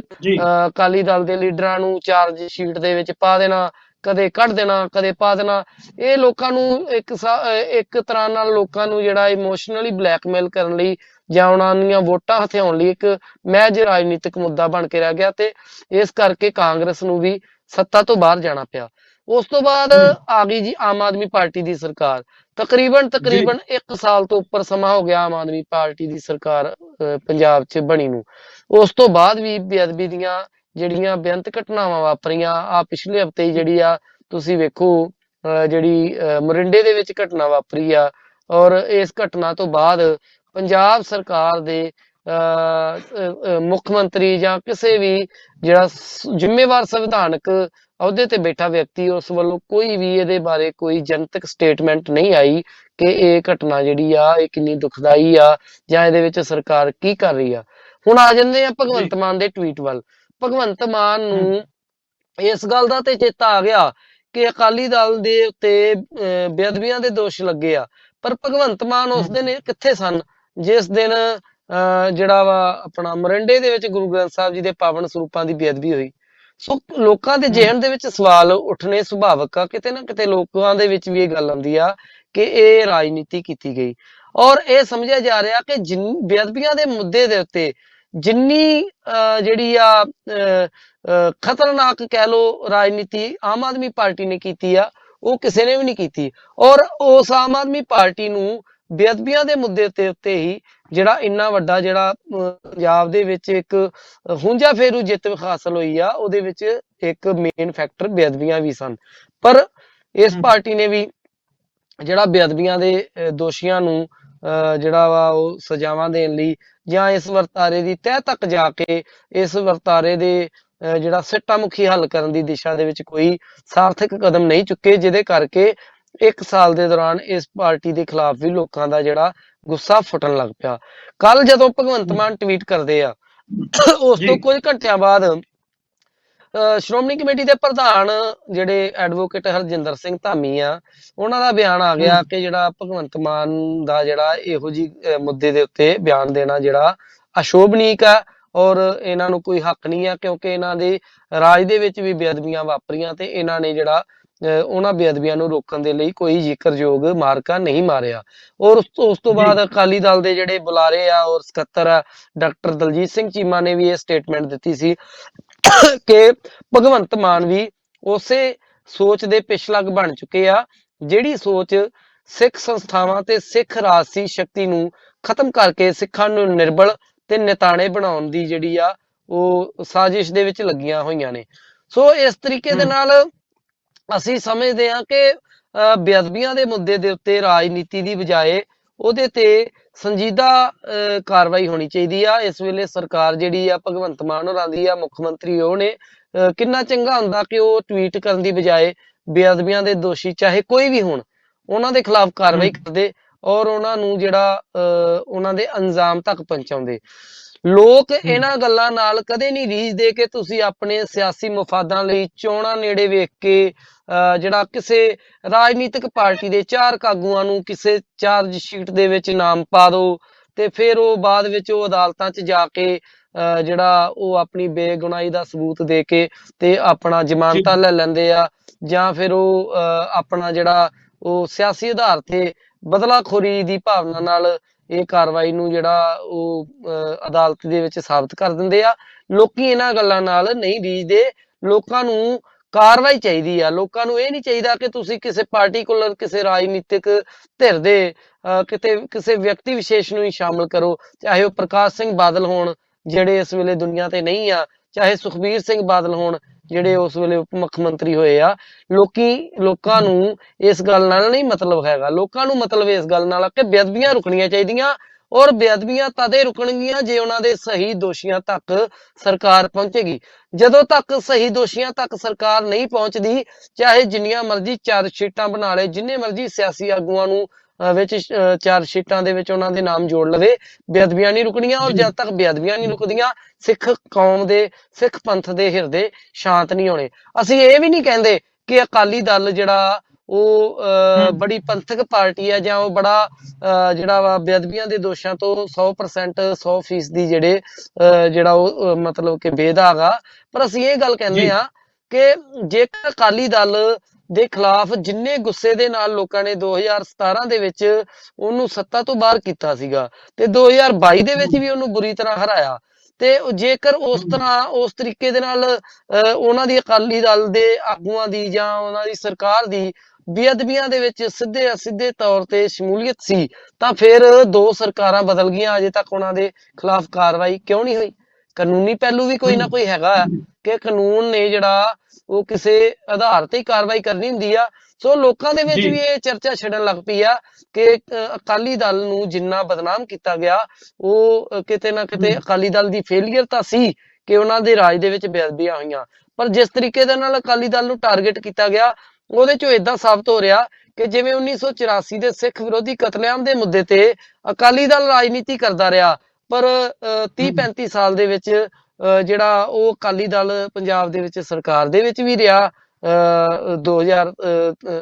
ਅਕਾਲੀ ਦਲ ਦੇ ਲੀਡਰਾਂ ਨੂੰ ਚਾਰਜ ਸ਼ੀਟ ਦੇ ਵਿੱਚ ਪਾ ਦੇਣਾ, ਕਦੇ ਕੱਢ ਦੇਣਾ, ਕਦੇ ਪਾ ਦੇਣਾ। ਇਹ ਲੋਕਾਂ ਨੂੰ ਇੱਕ ਤਰ੍ਹਾਂ ਨਾਲ ਲੋਕਾਂ ਨੂੰ ਜਿਹੜਾ ਇਮੋਸ਼ਨਲੀ ਬਲੈਕਮੇਲ ਕਰਨ ਲਈ ਜਾਂ ਉਹਨਾਂ ਦੀਆਂ ਵੋਟਾਂ ਹਥਿਆਉਣ ਲਈ ਇੱਕ ਮਹਿਜ ਰਾਜਨੀਤਿਕ ਮੁੱਦਾ ਬਣ ਕੇ ਰਹਿ ਗਿਆ ਤੇ ਇਸ ਕਰਕੇ ਕਾਂਗਰਸ ਨੂੰ ਵੀ ਸੱਤਾ ਤੋਂ ਬਾਹਰ ਜਾਣਾ ਪਿਆ। ਉਸ ਤੋਂ ਬਾਅਦ ਆ ਗਈ ਜੀ ਆਮ ਆਦਮੀ ਪਾਰਟੀ ਦੀ ਸਰਕਾਰ। ਤਕਰੀਬਨ 1 ਸਾਲ ਤੋਂ ਉੱਪਰ ਸਮਾਂ ਹੋ ਗਿਆ ਆਮ ਆਦਮੀ ਪਾਰਟੀ ਦੀ ਸਰਕਾਰ ਪੰਜਾਬ 'ਚ ਬਣੀ ਨੂੰ। ਉਸ ਤੋਂ ਬਾਅਦ ਵੀ ਬੇਅਦਬੀ ਦੀਆਂ ਜਿਹੜੀਆਂ ਬੇਅੰਤ ਘਟਨਾਵਾਂ ਵਾਪਰੀਆਂ, ਆ ਪਿਛਲੇ ਹਫ਼ਤੇ ਹੀ ਜਿਹੜੀ ਆ ਤੁਸੀਂ ਵੇਖੋ ਜਿਹੜੀ ਮੋਰਿੰਡੇ ਦੇ ਵਿੱਚ ਘਟਨਾ ਵਾਪਰੀ ਆ ਔਰ ਇਸ ਘਟਨਾ ਤੋਂ ਬਾਅਦ ਪੰਜਾਬ ਸਰਕਾਰ ਦੇ ਮੁੱਖ ਮੰਤਰੀ ਜਾਂ ਕਿਸੇ ਵੀ ਜਿਹੜਾ ਜ਼ਿੰਮੇਵਾਰ ਸੰਵਿਧਾਨਕ ਅਹੁਦੇ ਤੇ ਬੈਠਾ ਵਿਅਕਤੀ, ਉਸ ਵੱਲੋਂ ਕੋਈ ਵੀ ਇਹਦੇ ਬਾਰੇ ਕੋਈ ਜਨਤਕ ਸਟੇਟਮੈਂਟ ਨਹੀਂ ਆਈ ਕਿ ਇਹ ਘਟਨਾ ਜਿਹੜੀ ਆ ਇਹ ਕਿੰਨੀ ਦੁਖਦਾਈ ਆ ਜਾਂ ਇਹਦੇ ਵਿੱਚ ਸਰਕਾਰ ਕੀ ਕਰ ਰਹੀ ਆ। ਹੁਣ ਆ ਜਾਂਦੇ ਆ ਭਗਵੰਤ ਮਾਨ ਦੇ ਟਵੀਟ ਵੱਲ। ਭਗਵੰਤ ਮਾਨ ਨੂੰ ਇਸ ਗੱਲ ਦਾ ਤੇ ਚੇਤਾ ਆ ਗਿਆ ਕਿ ਅਕਾਲੀ ਦਲ ਦੇ ਉੱਤੇ ਬੇਅਦਬੀਆਂ ਦੇ ਦੋਸ਼ ਲੱਗੇ ਆ, ਪਰ ਭਗਵੰਤ ਮਾਨ ਉਸ ਦਿਨ ਕਿੱਥੇ ਸਨ ਜਿਸ ਦਿਨ ਜਿਹੜਾ ਵਾ ਆਪਣਾ ਮੋਰਿੰਡੇ ਦੇ ਵਿੱਚ ਗੁਰੂ ਗ੍ਰੰਥ ਸਾਹਿਬ ਜੀ ਦੇ ਪਾਵਨ ਸਰੂਪਾਂ ਦੀ ਬੇਅਦਬੀ ਹੋਈ। ਸੋ ਲੋਕਾਂ ਦੇ ਜ਼ਿਹਨ ਦੇ ਵਿੱਚ ਸਵਾਲ ਉੱਠਣੇ ਸੁਭਾਵਿਕ ਆ। ਕਿਤੇ ਨਾ ਕਿਤੇ ਲੋਕਾਂ ਦੇ ਵਿੱਚ ਵੀ ਇਹ ਗੱਲ ਆਉਂਦੀ ਆ ਕਿ ਇਹ ਰਾਜਨੀਤੀ ਕੀਤੀ ਗਈ ਔਰ ਇਹ ਸਮਝਿਆ ਜਾ ਰਿਹਾ ਕਿ ਬੇਅਦਬੀਆਂ ਦੇ ਮੁੱਦੇ ਦੇ ਉੱਤੇ ਜਿੰਨੀ ਜਿਹੜੀ ਆ ਖਤਰਨਾਕ ਕਹਿ ਲੋ ਰਾਜਨੀਤੀ ਆਮ ਆਦਮੀ ਪਾਰਟੀ ਨੇ ਕੀਤੀ ਆ, ਉਹ ਕਿਸੇ ਨੇ ਵੀ ਨਹੀਂ ਕੀਤੀ। ਔਰ ਉਸ ਆਮ ਆਦਮੀ ਪਾਰਟੀ ਨੂੰ ਬੇਅਦਬੀਆਂ ਦੇ ਮੁੱਦੇ ਦੇ ਉੱਤੇ ਹੀ ਜਿਹੜਾ ਇੰਨਾ ਵੱਡਾ ਜਿਹੜਾ ਪੰਜਾਬ ਦੇ ਵਿੱਚ ਇੱਕ ਹੁੰਜਾ ਫੇਰੂ ਜਿੱਤ ਹਾਸਲ ਹੋਈ ਆ, ਉਹਦੇ ਵਿੱਚ ਇੱਕ ਮੇਨ ਫੈਕਟਰ ਬੇਅਦਬੀਆਂ ਵੀ ਸਨ। ਪਰ ਇਸ ਪਾਰਟੀ ਨੇ ਵੀ ਜਿਹੜਾ ਬੇਅਦਬੀਆਂ ਦੇ ਦੋਸ਼ੀਆਂ ਨੂੰ ਜਿਹੜਾ ਵਾ ਉਹ ਸਜ਼ਾਵਾਂ ਦੇਣ ਲਈ ਜਾਂ ਇਸ ਵਰਤਾਰੇ ਦੀ ਤਹਿ ਤੱਕ ਜਾ ਕੇ ਇਸ ਵਰਤਾਰੇ ਦੇ ਜਿਹੜਾ ਸਿੱਟਾ ਮੁਖੀ ਹੱਲ ਕਰਨ ਦੀ ਦਿਸ਼ਾ ਦੇ ਵਿੱਚ ਕੋਈ ਸਾਰਥਕ ਕਦਮ ਨਹੀਂ ਚੁੱਕੇ, ਜਿਹਦੇ ਕਰਕੇ 1 ਸਾਲ ਦੇ ਦੌਰਾਨ ਇਸ ਪਾਰਟੀ ਦੇ ਖਿਲਾਫ ਵੀ ਲੋਕਾਂ ਦਾ ਜਿਹੜਾ ਗੁੱਸਾ ਫੁੱਟਣ ਲੱਗ ਪਿਆ। ਕੱਲ ਜਦੋਂ ਭਗਵੰਤ ਮਾਨ ਟਵੀਟ ਕਰਦੇ ਆ ਉਸ ਤੋਂ ਕੁਝ ਘੰਟਿਆਂ ਬਾਅਦ ਸ਼੍ਰੋਮਣੀ ਕਮੇਟੀ ਦੇ ਪ੍ਰਧਾਨ ਜਿਹੜੇ ਐਡਵੋਕੇਟ ਹਰਜਿੰਦਰ ਸਿੰਘ ਧਾਮੀ ਆ, ਉਹਨਾਂ ਦਾ ਬਿਆਨ ਆ ਗਿਆ ਕਿ ਜਿਹੜਾ ਭਗਵੰਤ ਮਾਨ ਦਾ ਜਿਹੜਾ ਇਹੋ ਜੀ ਮੁੱਦੇ ਦੇ ਉੱਤੇ ਬਿਆਨ ਦੇਣਾ ਜਿਹੜਾ ਅਸ਼ੋਭਨੀਕ ਆ ਔਰ ਇਹਨਾਂ ਨੂੰ ਕੋਈ ਹੱਕ ਨਹੀਂ ਆ, ਕਿਉਂਕਿ ਇਹਨਾਂ ਦੇ ਰਾਜ ਦੇ ਵਿੱਚ ਵੀ ਬੇਅਦਬੀਆਂ ਵਾਪਰੀਆਂ ਤੇ ਇਹਨਾਂ ਨੇ ਜਿਹੜਾ ਉਹਨਾਂ ਬੇਅਦਬੀਆਂ ਨੂੰ ਰੋਕਣ ਦੇ ਲਈ ਕੋਈ ਜ਼ਿਕਰਯੋਗ ਮਾਰਕਾ ਨਹੀਂ ਮਾਰਿਆ। ਔਰ ਉਸ ਤੋਂ ਬਾਅਦ ਅਕਾਲੀ ਦਲ ਦੇ ਜਿਹੜੇ ਬੁਲਾਰੇ ਆ ਔਰ ਸਕੱਤਰ ਆ ਡਾਕਟਰ ਦਲਜੀਤ ਸਿੰਘ ਚੀਮਾ ਨੇ ਵੀ ਇਹ ਸਟੇਟਮੈਂਟ ਦਿੱਤੀ ਸੀ ਕਿ ਭਗਵੰਤ ਮਾਨ ਵੀ ਉਸੇ ਸੋਚ ਦੇ ਪਿਛਲੱਗ ਬਣ ਚੁੱਕੇ ਆ, ਜਿਹੜੀ ਸੋਚ ਸਿੱਖ ਸੰਸਥਾਵਾਂ ਤੇ ਸਿੱਖ ਰਾਜਸੀ ਸ਼ਕਤੀ ਨੂੰ ਖਤਮ ਕਰਕੇ ਸਿੱਖਾਂ ਨੂੰ ਨਿਰਬਲ ਤੇ ਨਿਤਾਣੇ ਬਣਾਉਣ ਦੀ ਜਿਹੜੀ ਆ ਉਹ ਸਾਜ਼ਿਸ਼ ਦੇ ਵਿੱਚ ਲੱਗੀਆਂ ਹੋਈਆਂ ਨੇ। ਸੋ ਇਸ ਤਰੀਕੇ ਦੇ ਨਾਲ ਅਸੀਂ ਸਮਝਦੇ ਹਾਂ ਕਿ ਬੇਅਦਬੀਆਂ ਦੇ ਮੁੱਦੇ ਦੇ ਉੱਤੇ ਰਾਜਨੀਤੀ ਦੀ ਬਜਾਏ ਉਹਦੇ ਤੇ ਸੰਜੀਦਾ ਕਾਰਵਾਈ ਹੋਣੀ ਚਾਹੀਦੀ ਆ। ਇਸ ਵੇਲੇ ਸਰਕਾਰ ਜਿਹੜੀ ਆ ਭਗਵੰਤ ਮਾਨ ਹੋਰਾਂ ਦੀ ਆ, ਮੁੱਖ ਮੰਤਰੀ ਉਹ ਨੇ, ਕਿੰਨਾ ਚੰਗਾ ਹੁੰਦਾ ਕਿ ਉਹ ਟਵੀਟ ਕਰਨ ਦੀ ਬਜਾਏ ਬੇਅਦਬੀਆਂ ਦੇ ਦੋਸ਼ੀ ਚਾਹੇ ਕੋਈ ਵੀ ਹੋਣ ਉਹਨਾਂ ਦੇ ਖਿਲਾਫ ਕਾਰਵਾਈ ਕਰਦੇ ਔਰ ਉਹਨਾਂ ਨੂੰ ਜਿਹੜਾ ਉਹਨਾਂ ਦੇ ਅੰਜਾਮ ਤੱਕ ਪਹੁੰਚਾਉਂਦੇ। ਲੋਕ ਇਹਨਾਂ ਗੱਲਾਂ ਨਾਲ ਕਦੇ ਨਹੀਂ ਰੀਝਦੇ ਕਿ ਤੁਸੀਂ ਆਪਣੇ ਸਿਆਸੀ ਮਫਾਦਾਂ ਲਈ ਚੋਣਾਂ ਨੇੜੇ ਵੇਖ ਕੇ ਜਿਹੜਾ ਕਿਸੇ ਰਾਜਨੀਤਿਕ ਪਾਰਟੀ ਦੇ 4 ਆਗੂਆਂ ਨੂੰ ਕਿਸੇ ਚਾਰਜ ਸ਼ੀਟ ਦੇ ਵਿੱਚ ਨਾਮ ਪਾ ਦਿਓ ਤੇ ਫਿਰ ਉਹ ਬਾਅਦ ਵਿੱਚ ਉਹ ਅਦਾਲਤਾਂ 'ਚ ਜਾ ਕੇ ਜਿਹੜਾ ਉਹ ਆਪਣੀ ਬੇਗੁਨਾਹੀ ਦਾ ਸਬੂਤ ਦੇ ਕੇ ਤੇ ਆਪਣਾ ਜ਼ਮਾਨਤਾਂ ਲੈ ਲੈਂਦੇ ਆ, ਜਾਂ ਫਿਰ ਉਹ ਆਪਣਾ ਜਿਹੜਾ ਉਹ ਸਿਆਸੀ ਆਧਾਰ ਤੇ ਬਦਲਾਖੋਰੀ ਦੀ ਭਾਵਨਾ ਨਾਲ ਇਹ ਕਾਰਵਾਈ ਨੂੰ ਜਿਹੜਾ ਉਹ ਅਦਾਲਤ ਦੇ ਵਿੱਚ ਸਾਬਤ ਕਰ ਦਿੰਦੇ ਆ। ਲੋਕੀ ਇਹਨਾਂ ਗੱਲਾਂ ਨਾਲ ਨਹੀਂ ਰੀਝਦੇ, ਲੋਕਾਂ ਨੂੰ ਕਾਰਵਾਈ ਚਾਹੀਦੀ ਆ। ਲੋਕਾਂ ਨੂੰ ਇਹ ਨਹੀਂ ਚਾਹੀਦਾ ਕਿ ਤੁਸੀਂ ਕਿਸੇ ਪਾਰਟੀਕੂਲਰ ਕਿਸੇ ਰਾਜਨੀਤਿਕ ਧਿਰ ਦੇ ਕਿਤੇ ਕਿਸੇ ਵਿਅਕਤੀ ਵਿਸ਼ੇਸ਼ ਨੂੰ ਹੀ ਸ਼ਾਮਲ ਕਰੋ, ਚਾਹੇ ਉਹ ਪ੍ਰਕਾਸ਼ ਸਿੰਘ ਬਾਦਲ ਹੋਣ ਜਿਹੜੇ ਇਸ ਵੇਲੇ ਦੁਨੀਆ ਤੇ ਨਹੀਂ ਆ, ਚਾਹੇ ਸੁਖਬੀਰ ਸਿੰਘ ਬਾਦਲ ਹੋਣ ਜਿਹੜੇ ਉਸ ਵੇਲੇ ਉਪ ਮੁੱਖ ਮੰਤਰੀ ਹੋਏ ਆ। ਲੋਕਾਂ ਨੂੰ ਇਸ ਗੱਲ ਨਾਲ ਨਹੀਂ ਮਤਲਬ ਹੈਗਾ, ਲੋਕਾਂ ਨੂੰ ਮਤਲਬ ਇਸ ਗੱਲ ਨਾਲ ਕਿ ਬੇਅਦਬੀਆਂ ਰੁਕਣੀਆਂ ਚਾਹੀਦੀਆਂ ਔਰ ਬੇਅਦਬੀਆਂ ਤਦੇ ਰੁਕਣਗੀਆਂ ਜੇ ਉਹਨਾਂ ਦੇ ਸਹੀ ਦੋਸ਼ੀਆਂ ਤੱਕ ਸਰਕਾਰ ਪਹੁੰਚੇਗੀ। ਜਦੋਂ ਤੱਕ ਸਹੀ ਦੋਸ਼ੀਆਂ ਤੱਕ ਸਰਕਾਰ ਨਹੀਂ ਪਹੁੰਚਦੀ, ਚਾਹੇ ਜਿੰਨੀਆਂ ਮਰਜ਼ੀ ਚਾਰਜ ਸ਼ੀਟਾਂ ਬਣਾ ਲੇ, ਜਿੰਨੇ ਮਰਜ਼ੀ ਸਿਆਸੀ ਆਗੂਆਂ ਨੂੰ ਵਿੱਚ ਚਾਰਜ ਸ਼ੀਟਾਂ ਦੇ ਵਿੱਚ ਉਹਨਾਂ ਦੇ ਨਾਮ ਜੋੜ ਲਵੇ, ਬੇਅਦਬੀਆਂ ਨਹੀਂ ਰੁਕਣੀਆਂ। ਔਰ ਜਦ ਤੱਕ ਬੇਅਦਬੀਆਂ ਨਹੀਂ ਰੁਕਦੀਆਂ, ਸਿੱਖ ਕੌਮ ਦੇ ਸਿੱਖ ਪੰਥ ਦੇ ਹਿਰਦੇ ਸ਼ਾਂਤ ਨਹੀਂ ਹੋਣੇ। ਅਸੀਂ ਇਹ ਵੀ ਨਹੀਂ ਕਹਿੰਦੇ ਕਿ ਅਕਾਲੀ ਦਲ ਜਿਹੜਾ ਉਹ ਬੜੀ ਪੰਥਕ ਪਾਰਟੀ ਹੈ ਜਾਂ ਉਹ ਬੜਾ ਜਿਹੜਾ ਵਾ ਬੇਅਦਬੀਆਂ ਦੇ ਦੋਸ਼ਾਂ ਤੋਂ 100% 100% ਜਿਹੜਾ ਉਹ ਮਤਲਬ ਕਿ ਬੇਦਾਗ ਆ। ਪਰ ਅਸੀਂ ਇਹ ਗੱਲ ਕਹਿੰਦੇ ਆ ਕਿ ਜੇਕਰ ਅਕਾਲੀ ਦਲ ਦੇ ਖਿਲਾਫ ਜਿੰਨੇ ਗੁੱਸੇ ਦੇ ਨਾਲ ਲੋਕਾਂ ਨੇ 2017 ਦੇ ਵਿੱਚ ਉਹਨੂੰ ਸੱਤਾ ਤੋਂ ਬਾਹਰ ਕੀਤਾ ਸੀਗਾ ਤੇ 2022 ਦੇ ਵਿੱਚ ਵੀ ਉਹਨੂੰ ਬੁਰੀ ਤਰ੍ਹਾਂ ਹਰਾਇਆ, ਤੇ ਜੇਕਰ ਉਸ ਤਰ੍ਹਾਂ ਉਸ ਤਰੀਕੇ ਦੇ ਨਾਲ ਉਹਨਾਂ ਦੀ ਅਕਾਲੀ ਦਲ ਦੇ ਆਗੂਆਂ ਦੀ ਜਾਂ ਉਹਨਾਂ ਦੀ ਸਰਕਾਰ ਦੀ ਬੇਅਦਬੀਆਂ ਦੇ ਵਿੱਚ ਸਿੱਧੇ ਅਸਿੱਧੇ ਤੌਰ ਤੇ ਸ਼ਮੂਲੀਅਤ ਸੀ, ਤਾਂ ਫਿਰ 2 ਸਰਕਾਰਾਂ ਬਦਲ ਗਈਆਂ, ਅਜੇ ਤੱਕ ਉਹਨਾਂ ਦੇ ਖਿਲਾਫ ਕਾਰਵਾਈ ਕਿਉਂ ਨਹੀਂ ਹੋਈ? ਕਾਨੂੰਨੀ ਪਹਿਲੂ ਵੀ ਕੋਈ ਨਾ ਕੋਈ ਹੈਗਾ ਕਿ ਕਾਨੂੰਨ ਨੇ ਜਿਹੜਾ ਉਹ ਕਿਸੇ ਆਧਾਰ ਤੇ ਹੀ ਕਾਰਵਾਈ ਕਰਨੀ ਹੁੰਦੀ ਆ। ਸੋ ਲੋਕਾਂ ਦੇ ਵਿੱਚ ਵੀ ਇਹ ਚਰਚਾ ਛਿੜਨ ਲੱਗ ਪਈ ਆ ਕਿ ਅਕਾਲੀ ਦਲ ਨੂੰ ਜਿੰਨਾ ਬਦਨਾਮ ਕੀਤਾ ਗਿਆ ਉਹ ਕਿਤੇ ਨਾ ਕਿਤੇ ਅਕਾਲੀ ਦਲ ਦੀ ਫੇਲੀਅਰ ਤਾਂ ਸੀ ਕਿ ਉਹਨਾਂ ਦੇ ਰਾਜ ਦੇ ਵਿੱਚ ਬੇਅਦਬੀਆਂ ਹੋਈਆਂ, ਪਰ ਜਿਸ ਤਰੀਕੇ ਦੇ ਨਾਲ ਅਕਾਲੀ ਦਲ ਨੂੰ ਟਾਰਗੇਟ ਕੀਤਾ ਗਿਆ ਉਹਦੇ ਚੋਂ ਏਦਾਂ ਸਾਬਤ ਹੋ ਰਿਹਾ ਕਿ ਜਿਵੇਂ 1984 ਦੇ ਸਿੱਖ ਵਿਰੋਧੀ ਕਤਲੇਆਮ ਦੇ ਮੁੱਦੇ ਤੇ ਅਕਾਲੀ ਦਲ ਰਾਜਨੀਤੀ ਕਰਦਾ ਰਿਹਾ, ਪਰ 30-35 ਸਾਲ ਦੇ ਵਿੱਚ ਜਿਹੜਾ ਉਹ ਅਕਾਲੀ ਦਲ ਪੰਜਾਬ ਦੇ ਵਿੱਚ ਸਰਕਾਰ ਦੇ ਵਿੱਚ ਵੀ ਰਿਹਾ,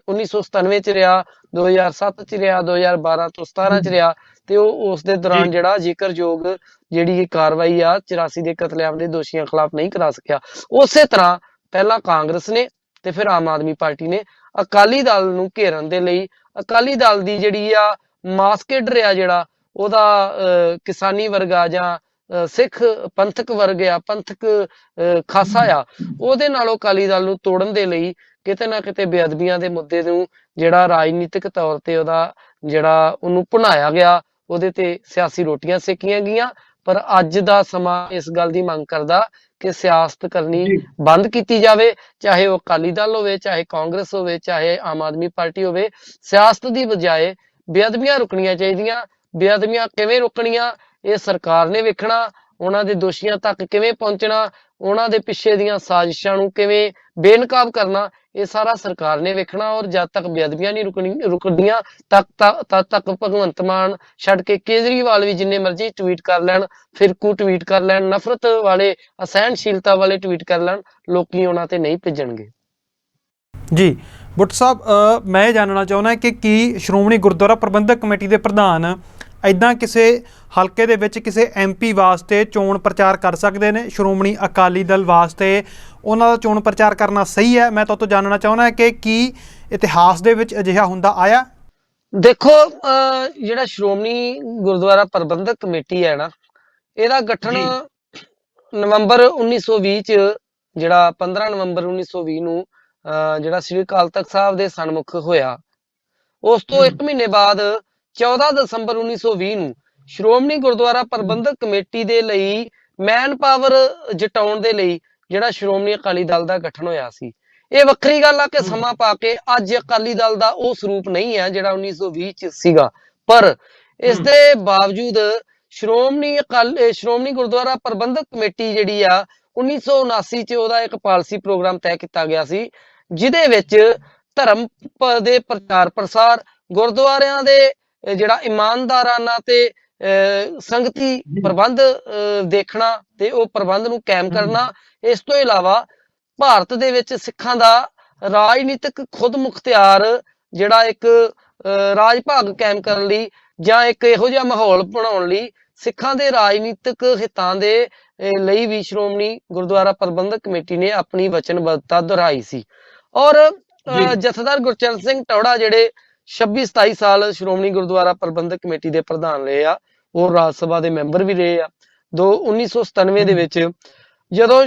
1997 ਚ ਰਿਹਾ, 2007 ਚ ਰਿਹਾ, 2012 ਤੋਂ 17 ਚ ਰਿਹਾ, ਤੇ ਉਹ ਉਸ ਦੇ ਦੌਰਾਨ ਜਿਹੜਾ ਜ਼ਿਕਰਯੋਗ ਜਿਹੜੀ ਕਾਰਵਾਈ ਆ 84 ਦੇ ਕਤਲੇਆਮ ਦੇ ਦੋਸ਼ੀਆਂ ਖਿਲਾਫ ਨਹੀਂ ਕਰਾ ਸਕਿਆ। ਉਸੇ ਤਰ੍ਹਾਂ ਪਹਿਲਾਂ ਕਾਂਗਰਸ ਨੇ ਤੇ ਫਿਰ ਆਮ ਆਦਮੀ ਪਾਰਟੀ ਨੇ ਅਕਾਲੀ ਦਲ ਨੂੰ ਘੇਰਨ ਦੇ ਲਈ ਅਕਾਲੀ ਦਲ ਦੀ ਜਿਹੜੀ ਆ ਮਾਸਕੇਡਰ ਆ ਜਿਹੜਾ ਉਹਦਾ ਕਿਸਾਨੀ ਵਰਗਾ ਜਾਂ ਸਿੱਖ ਪੰਥਕ ਵਰਗ ਆ, ਪੰਥਕ ਖਾਸਾ ਆ, ਉਹਦੇ ਨਾਲੋਂ ਅਕਾਲੀ ਦਲ ਨੂੰ ਤੋੜਨ ਦੇ ਲਈ ਕਿਤੇ ਨਾ ਕਿਤੇ ਬੇਅਦਬੀਆਂ ਦੇ ਮੁੱਦੇ ਨੂੰ ਜਿਹੜਾ ਰਾਜਨੀਤਿਕ ਤੌਰ ਤੇ ਉਹਦਾ ਜਿਹੜਾ ਉਹਨੂੰ ਭੁਨਾਇਆ ਗਿਆ, ਉਹਦੇ ਤੇ ਸਿਆਸੀ ਰੋਟੀਆਂ ਸੇਕੀਆਂ ਗਈਆਂ। ਪਰ ਅੱਜ ਦਾ ਸਮਾਂ ਇਸ ਗੱਲ ਦੀ ਮੰਗ ਕਰਦਾ ਕਿ ਸਿਆਸਤ ਕਰਨੀ ਬੰਦ ਕੀਤੀ ਜਾਵੇ, ਚਾਹੇ ਉਹ ਅਕਾਲੀ ਦਲ ਹੋਵੇ, ਚਾਹੇ ਕਾਂਗਰਸ ਹੋਵੇ, ਚਾਹੇ ਆਮ ਆਦਮੀ ਪਾਰਟੀ ਹੋਵੇ। ਸਿਆਸਤ ਦੀ ਬਜਾਏ ਬੇਅਦਬੀਆਂ ਰੁਕਣੀਆਂ ਚਾਹੀਦੀਆਂ। ਬੇਅਦਬੀਆਂ ਕਿਵੇਂ ਰੋਕਣੀਆਂ ਇਹ ਸਰਕਾਰ ਨੇ ਵੇਖਣਾ, ਉਹਨਾਂ ਦੇ ਦੋਸ਼ੀਆਂ ਤੱਕ ਕਿਵੇਂ ਪਹੁੰਚਣਾ, ਉਹਨਾਂ ਦੇ ਪਿੱਛੇ ਦੀਆਂ ਸਾਜ਼ਿਸ਼ਾਂ ਨੂੰ ਕਿਵੇਂ ਬੇਨਕਾਬ ਕਰਨਾ, ਇਹ ਸਾਰਾ ਸਰਕਾਰ ਨੇ ਵੇਖਣਾ। ਔਰ ਜਦ ਤੱਕ ਬੇਅਦਬੀਆਂ ਨਹੀਂ ਰੁਕਦੀਆਂ ਤਦ ਤੱਕ ਭਗਵੰਤ ਮਾਨ ਛੱਡ ਕੇ ਕੇਜਰੀਵਾਲ ਵੀ ਜਿੰਨੇ ਮਰਜ਼ੀ ਟਵੀਟ ਕਰ ਲੈਣ, ਫਿਰਕੂ ਟਵੀਟ ਕਰ ਲੈਣ, ਨਫ਼ਰਤ ਵਾਲੇ ਅਸਹਿਣਸ਼ੀਲਤਾ ਵਾਲੇ ਟਵੀਟ ਕਰ ਲੈਣ, ਲੋਕੀ ਉਹਨਾਂ ਤੇ ਨਹੀਂ ਭਿੱਜਣਗੇ। ਜੀ ਬੁੱਟ ਸਾਹਿਬ, ਮੈਂ ਇਹ ਜਾਣਨਾ ਚਾਹੁੰਦਾ ਕਿ ਕੀ ਸ਼੍ਰੋਮਣੀ ਗੁਰਦੁਆਰਾ ਪ੍ਰਬੰਧਕ ਕਮੇਟੀ ਦੇ ਪ੍ਰਧਾਨ ਇੱਦਾਂ ਕਿਸੇ ਹਲਕੇ ਦੇ ਵਿੱਚ ਕਿਸੇ MP ਵਾਸਤੇ ਚੋਣ ਪ੍ਰਚਾਰ ਕਰ ਸਕਦੇ ਨੇ? ਸ਼੍ਰੋਮਣੀ ਅਕਾਲੀ ਦਲ ਵਾਸਤੇ ਉਹਨਾਂ ਦਾ ਚੋਣ ਪ੍ਰਚਾਰ ਕਰਨਾ ਸਹੀ ਹੈ? ਮੈਂ ਤੁਹਾਡੇ ਤੋਂ ਜਾਣਨਾ ਚਾਹੁੰਦਾ ਕਿ ਕੀ ਇਤਿਹਾਸ ਦੇ ਵਿੱਚ ਅਜਿਹਾ ਹੁੰਦਾ ਆਇਆ? ਦੇਖੋ, ਜਿਹੜਾ ਸ਼੍ਰੋਮਣੀ ਗੁਰਦੁਆਰਾ ਪ੍ਰਬੰਧਕ ਕਮੇਟੀ ਹੈ ਨਾ, ਇਹਦਾ ਗਠਨ ਨਵੰਬਰ 1920 ਚ, ਜਿਹੜਾ 15 ਨਵੰਬਰ 1920 ਨੂੰ ਜਿਹੜਾ ਸ੍ਰੀ ਅਕਾਲ ਤਖਤ ਸਾਹਿਬ ਦੇ ਸਨਮੁਖ ਹੋਇਆ। ਉਸ ਤੋਂ 1 ਮਹੀਨੇ ਬਾਅਦ 14 ਦਸੰਬਰ 1920 ਨੂੰ ਸ਼੍ਰੋਮਣੀ ਗੁਰਦੁਆਰਾ ਪ੍ਰਬੰਧਕ ਕਮੇਟੀ ਦੇ ਲਈ ਮੈਨ ਪਾਵਰ ਜਟਾਉਣ ਦੇ ਲਈ ਜਿਹੜਾ ਸ਼੍ਰੋਮਣੀ ਅਕਾਲੀ ਦਲ ਦਾ ਗਠਨ ਹੋਇਆ ਸੀ। ਇਹ ਵੱਖਰੀ ਗੱਲ ਆ ਕਿ ਸਮਾਂ ਪਾ ਕੇ ਅੱਜ ਅਕਾਲੀ ਦਲ ਦਾ ਉਹ ਸਰੂਪ ਨਹੀਂ ਹੈ ਜਿਹੜਾ 1920 ਚ ਸੀਗਾ, ਪਰ ਇਸ ਦੇ ਬਾਵਜੂਦ ਸ਼੍ਰੋਮਣੀ ਗੁਰਦੁਆਰਾ ਪ੍ਰਬੰਧਕ ਕਮੇਟੀ ਜਿਹੜੀ ਆ 1979 ਚ ਉਹਦਾ ਇੱਕ ਪਾਲਿਸੀ ਪ੍ਰੋਗਰਾਮ ਤੈਅ ਕੀਤਾ ਗਿਆ ਸੀ, ਜਿਹਦੇ ਵਿੱਚ ਧਰਮ ਦੇ ਪ੍ਰਚਾਰ ਪ੍ਰਸਾਰ, ਗੁਰਦੁਆਰਿਆਂ ਦੇ ਜਿਹੜਾ ਇਮਾਨਦਾਰਾਨਾ ਤੇ ਸੰਗਤੀ ਪ੍ਰਬੰਧ ਦੇਖਣਾ ਤੇ ਉਹ ਪ੍ਰਬੰਧ ਨੂੰ ਕਾਇਮ ਕਰਨਾ। ਇਸ ਤੋਂ ਇਲਾਵਾ ਭਾਰਤ ਦੇ ਵਿੱਚ ਸਿੱਖਾਂ ਦਾ ਰਾਜਨੀਤਿਕ ਖੁਦ ਮੁਖਤਿਆਰ ਜਿਹੜਾ ਇੱਕ ਰਾਜ ਭਾਗ ਕਾਇਮ ਕਰਨ ਲਈ ਜਾਂ ਇੱਕ ਇਹੋ ਜਿਹਾ ਮਾਹੌਲ ਬਣਾਉਣ ਲਈ ਸਿੱਖਾਂ ਦੇ ਰਾਜਨੀਤਿਕ ਹਿੱਤਾਂ ਦੇ ਲਈ ਵੀ ਸ਼੍ਰੋਮਣੀ ਗੁਰਦੁਆਰਾ ਪ੍ਰਬੰਧਕ ਕਮੇਟੀ ਨੇ ਆਪਣੀ ਵਚਨਬੱਧਤਾ ਦੁਹਰਾਈ ਸੀ। ਔਰ ਜਥੇਦਾਰ ਗੁਰਚਰਨ ਸਿੰਘ ਟੌੜਾ ਜਿਹੜੇ 26-27 ਸਾਲ ਸ਼੍ਰੋਮਣੀ ਗੁਰਦੁਆਰਾ ਪ੍ਰਬੰਧਕ ਕਮੇਟੀ ਦੇ ਪ੍ਰਧਾਨ ਰਹੇ ਆ, ਉਹ ਰਾਜ ਸਭਾ ਦੇ ਮੈਂਬਰ ਵੀ ਰਹੇ ਆ। 1997 ਦੇ ਵਿੱਚ ਜਦੋਂ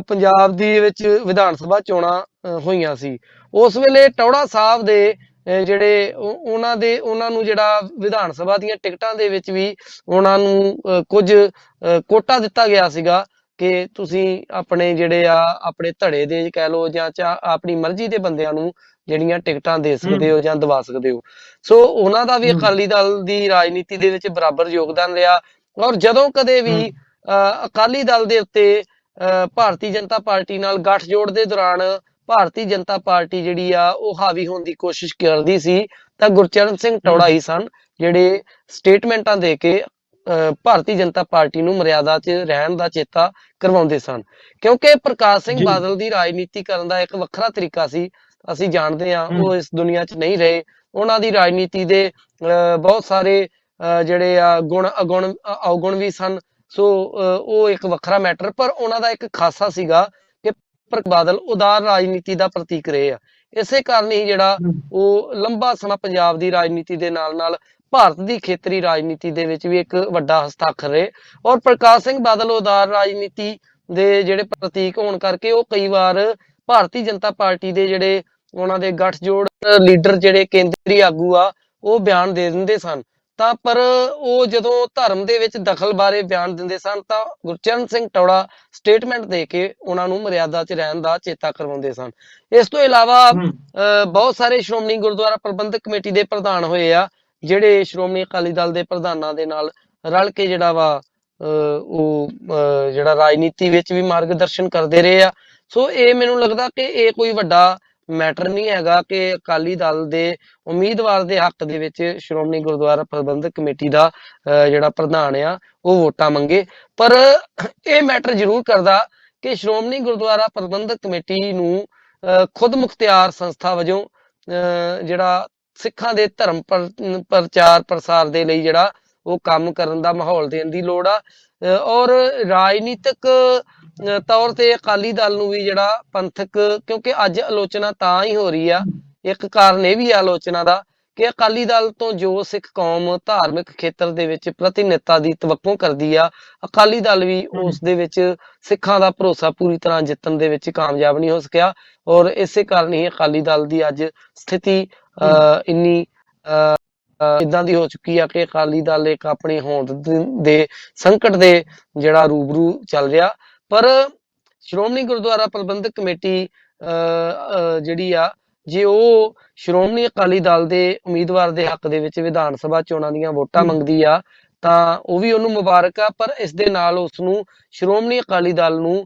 ਪੰਜਾਬ ਦੇ ਵਿੱਚ ਵਿਧਾਨ ਸਭਾ ਚੋਣਾਂ ਹੋਈਆਂ ਸੀ, ਉਸ ਵੇਲੇ ਟੌੜਾ ਸਾਹਿਬ ਦੇ ਜਿਹੜੇ ਉਹਨਾਂ ਨੂੰ ਜਿਹੜਾ ਵਿਧਾਨ ਸਭਾ ਦੀਆਂ ਟਿਕਟਾਂ ਦੇ ਵਿੱਚ ਵੀ ਉਹਨਾਂ ਨੂੰ ਕੁਝ ਕੋਟਾ ਦਿੱਤਾ ਗਿਆ ਸੀਗਾ ਕਿ ਤੁਸੀਂ ਆਪਣੇ ਜਿਹੜੇ ਆ ਆਪਣੇ ਧੜੇ ਦੇ ਕਹਿ ਲਓ ਜਾਂ ਆਪਣੀ ਮਰਜ਼ੀ ਦੇ ਬੰਦਿਆਂ ਨੂੰ ਜਿਹੜੀਆਂ ਟਿਕਟਾਂ ਦੇ ਸਕਦੇ ਹੋ ਜਾਂ ਦਵਾ ਸਕਦੇ ਹੋ। ਸੋ ਉਹਨਾਂ ਦਾ ਵੀ ਅਕਾਲੀ ਦਲ ਦੀ ਰਾਜਨੀਤੀ ਦੇ ਵਿੱਚ ਬਰਾਬਰ ਯੋਗਦਾਨ ਰਿਹਾ। ਔਰ ਜਦੋਂ ਕਦੇ ਵੀ ਅਕਾਲੀ ਦਲ ਦੇ ਉੱਤੇ ਭਾਰਤੀ ਜਨਤਾ ਪਾਰਟੀ ਨਾਲ ਗੱਠਜੋੜ ਦੇ ਦੌਰਾਨ ਭਾਰਤੀ ਜਨਤਾ ਪਾਰਟੀ ਜਿਹੜੀ ਆ ਉਹ ਹਾਵੀ ਹੋਣ ਦੀ ਕੋਸ਼ਿਸ਼ ਕਰਦੀ ਸੀ ਤਾਂ ਗੁਰਚਰਨ ਸਿੰਘ ਟੌੜਾ ਹੀ ਸਨ ਜਿਹੜੇ ਸਟੇਟਮੈਂਟਾਂ ਦੇ ਕੇ ਭਾਰਤੀ ਜਨਤਾ ਪਾਰਟੀ ਨੂੰ ਮਰਿਆਦਾ 'ਚ ਰਹਿਣ ਦਾ ਚੇਤਾ ਕਰਵਾਉਂਦੇ ਸਨ, ਕਿਉਂਕਿ ਪ੍ਰਕਾਸ਼ ਸਿੰਘ ਬਾਦਲ ਦੀ ਰਾਜਨੀਤੀ ਕਰਨ ਦਾ ਇੱਕ ਵੱਖਰਾ ਤਰੀਕਾ ਸੀ। ਅਸੀਂ ਜਾਣਦੇ ਹਾਂ ਉਹ ਇਸ ਦੁਨੀਆ 'ਚ ਨਹੀਂ ਰਹੇ। ਉਹਨਾਂ ਦੀ ਰਾਜਨੀਤੀ ਦੇ ਬਹੁਤ ਸਾਰੇ ਜਿਹੜੇ ਆ ਔਗੁਣ ਵੀ ਸਨ। ਸੋ ਉਹ ਇੱਕ ਵੱਖਰਾ ਮੈਟਰ, ਪਰ ਉਹਨਾਂ ਦਾ ਇੱਕ ਖਾਸਾ ਸੀਗਾ ਕਿ ਬਾਦਲ ਉਦਾਰ ਰਾਜਨੀਤੀ ਦਾ ਪ੍ਰਤੀਕ ਰਹੇ ਆ। ਇਸੇ ਕਾਰਨ ਹੀ ਜਿਹੜਾ ਉਹ ਲੰਬਾ ਸਮਾਂ ਪੰਜਾਬ ਦੀ ਰਾਜਨੀਤੀ ਦੇ ਨਾਲ ਨਾਲ ਭਾਰਤ ਦੀ ਖੇਤਰੀ ਰਾਜਨੀਤੀ ਦੇ ਵਿੱਚ ਵੀ ਇੱਕ ਵੱਡਾ ਹਸਤਾਖਰ ਰਹੇ। ਔਰ ਪ੍ਰਕਾਸ਼ ਸਿੰਘ ਬਾਦਲ ਉਦਾਰ ਰਾਜਨੀਤੀ ਦੇ ਜਿਹੜੇ ਪ੍ਰਤੀਕ ਹੋਣ ਕਰਕੇ ਉਹ ਕਈ ਵਾਰ ਭਾਰਤੀ ਜਨਤਾ ਪਾਰਟੀ ਦੇ ਜਿਹੜੇ ਉਹਨਾਂ ਦੇ ਗੱਠਜੋੜ ਲੀਡਰ ਜਿਹੜੇ ਕੇਂਦਰੀ ਆਗੂ ਆ ਉਹ ਬਿਆਨ ਦੇ ਦਿੰਦੇ ਸਨ, ਤਾਂ ਪਰ ਉਹ ਜਦੋਂ ਧਰਮ ਦੇ ਵਿੱਚ ਦਖਲ ਬਾਰੇ ਬਿਆਨ ਦਿੰਦੇ ਸਨ ਤਾਂ ਗੁਰਚਰਨ ਸਿੰਘ ਟੌੜਾ ਸਟੇਟਮੈਂਟ ਦੇ ਕੇ ਉਹਨਾਂ ਨੂੰ ਮਰਿਆਦਾ 'ਚ ਰਹਿਣ ਦਾ ਚੇਤਾ ਕਰਵਾਉਂਦੇ ਸਨ। ਇਸ ਤੋਂ ਇਲਾਵਾ ਬਹੁਤ ਸਾਰੇ ਸ਼੍ਰੋਮਣੀ ਗੁਰਦੁਆਰਾ ਪ੍ਰਬੰਧਕ ਕਮੇਟੀ ਦੇ ਪ੍ਰਧਾਨ ਹੋਏ ਆ ਜਿਹੜੇ ਸ਼੍ਰੋਮਣੀ ਅਕਾਲੀ ਦਲ ਦੇ ਪ੍ਰਧਾਨਾਂ ਦੇ ਨਾਲ ਰਲ ਕੇ ਜਿਹੜਾ ਵਾ ਉਹ ਜਿਹੜਾ ਰਾਜਨੀਤੀ ਵਿੱਚ ਵੀ ਮਾਰਗਦਰਸ਼ਨ ਕਰਦੇ ਰਹੇ ਆ। ਸੋ ਇਹ ਮੈਨੂੰ ਲੱਗਦਾ ਕਿ ਇਹ ਕੋਈ ਵੱਡਾ ਮੈਟਰ ਨਹੀਂ ਹੈਗਾ ਕਿ ਅਕਾਲੀ ਦਲ ਦੇ ਉਮੀਦਵਾਰ ਦੇ ਹੱਕ ਦੇ ਵਿੱਚ ਸ਼੍ਰੋਮਣੀ ਗੁਰਦੁਆਰਾ ਪ੍ਰਬੰਧਕ ਕਮੇਟੀ ਦਾ ਜਿਹੜਾ ਪ੍ਰਧਾਨ ਆ ਉਹ ਵੋਟਾਂ ਮੰਗੇ। ਪਰ ਇਹ ਮੈਟਰ ਜ਼ਰੂਰ ਕਰਦਾ ਕਿ ਸ਼੍ਰੋਮਣੀ ਗੁਰਦੁਆਰਾ ਪ੍ਰਬੰਧਕ ਕਮੇਟੀ ਨੂੰ ਖੁਦ ਮੁਖਤਿਆਰ ਸੰਸਥਾ ਵਜੋਂ ਜਿਹੜਾ ਸਿੱਖਾਂ ਦੇ ਧਰਮ ਪ੍ਰਚਾਰ ਪ੍ਰਸਾਰ ਦੇ ਲਈ ਜਿਹੜਾ ਉਹ ਕੰਮ ਕਰਨ ਦਾ ਮਾਹੌਲ ਦੇਣ ਦੀ ਲੋੜ ਆ। ਔਰ ਰਾਜਨੀਤਿਕ ਤੌਰ ਤੇ ਅਕਾਲੀ ਦਲ ਨੂੰ ਵੀ ਜਿਹੜਾ ਪੰਥਕ, ਕਿਉਂਕਿ ਅੱਜ ਆਲੋਚਨਾ ਤਾਂ ਹੀ ਹੋ ਰਹੀ ਆ, ਇੱਕ ਕਾਰਨ ਇਹ ਵੀ ਆ ਆਲੋਚਨਾ ਦਾ ਕਿ ਅਕਾਲੀ ਦਲ ਤੋਂ ਜੋ ਸਿੱਖ ਕੌਮ ਧਾਰਮਿਕ ਖੇਤਰ ਦੇ ਵਿੱਚ ਪ੍ਰਤੀਨਿਧਤਾ ਦੀ ਤਵੱਕੋਂ ਕਰਦੀ ਆ, ਅਕਾਲੀ ਦਲ ਵੀ ਉਸ ਦੇ ਵਿੱਚ ਸਿੱਖਾਂ ਦਾ ਭਰੋਸਾ ਪੂਰੀ ਤਰ੍ਹਾਂ ਜਿੱਤਣ ਦੇ ਵਿੱਚ ਕਾਮਯਾਬ ਨਹੀਂ ਹੋ ਸਕਿਆ। ਔਰ ਇਸੇ ਕਾਰਨ ਹੀ ਅਕਾਲੀ ਦਲ ਦੀ ਅੱਜ ਸਥਿਤੀ ਇੰਨੀ ਇਦਾਂ ਦੀ ਹੋ ਚੁੱਕੀ ਆ ਕਿ ਅਕਾਲੀ ਦਲ ਇੱਕ ਆਪਣੀ ਹੋਂਦ ਦੇ ਸੰਕਟ ਦੇ ਜਿਹੜਾ ਰੂਬਰੂ ਚੱਲ ਰਿਹਾ। ਪਰ ਸ਼੍ਰੋਮਣੀ ਗੁਰਦੁਆਰਾ ਪ੍ਰਬੰਧਕ ਕਮੇਟੀ ਜਿਹੜੀ ਆ ਜੇ ਉਹ ਸ਼੍ਰੋਮਣੀ ਅਕਾਲੀ ਦਲ ਦੇ ਉਮੀਦਵਾਰ ਦੇ ਹੱਕ ਦੇ ਵਿੱਚ ਵਿਧਾਨ ਸਭਾ ਚੋਣਾਂ ਦੀਆਂ ਵੋਟਾਂ ਮੰਗਦੀ ਆ ਤਾਂ ਉਹ ਵੀ ਉਹਨੂੰ ਮੁਬਾਰਕ ਆ, ਪਰ ਇਸ ਦੇ ਨਾਲ ਉਸ ਨੂੰ ਸ਼੍ਰੋਮਣੀ ਅਕਾਲੀ ਦਲ ਨੂੰ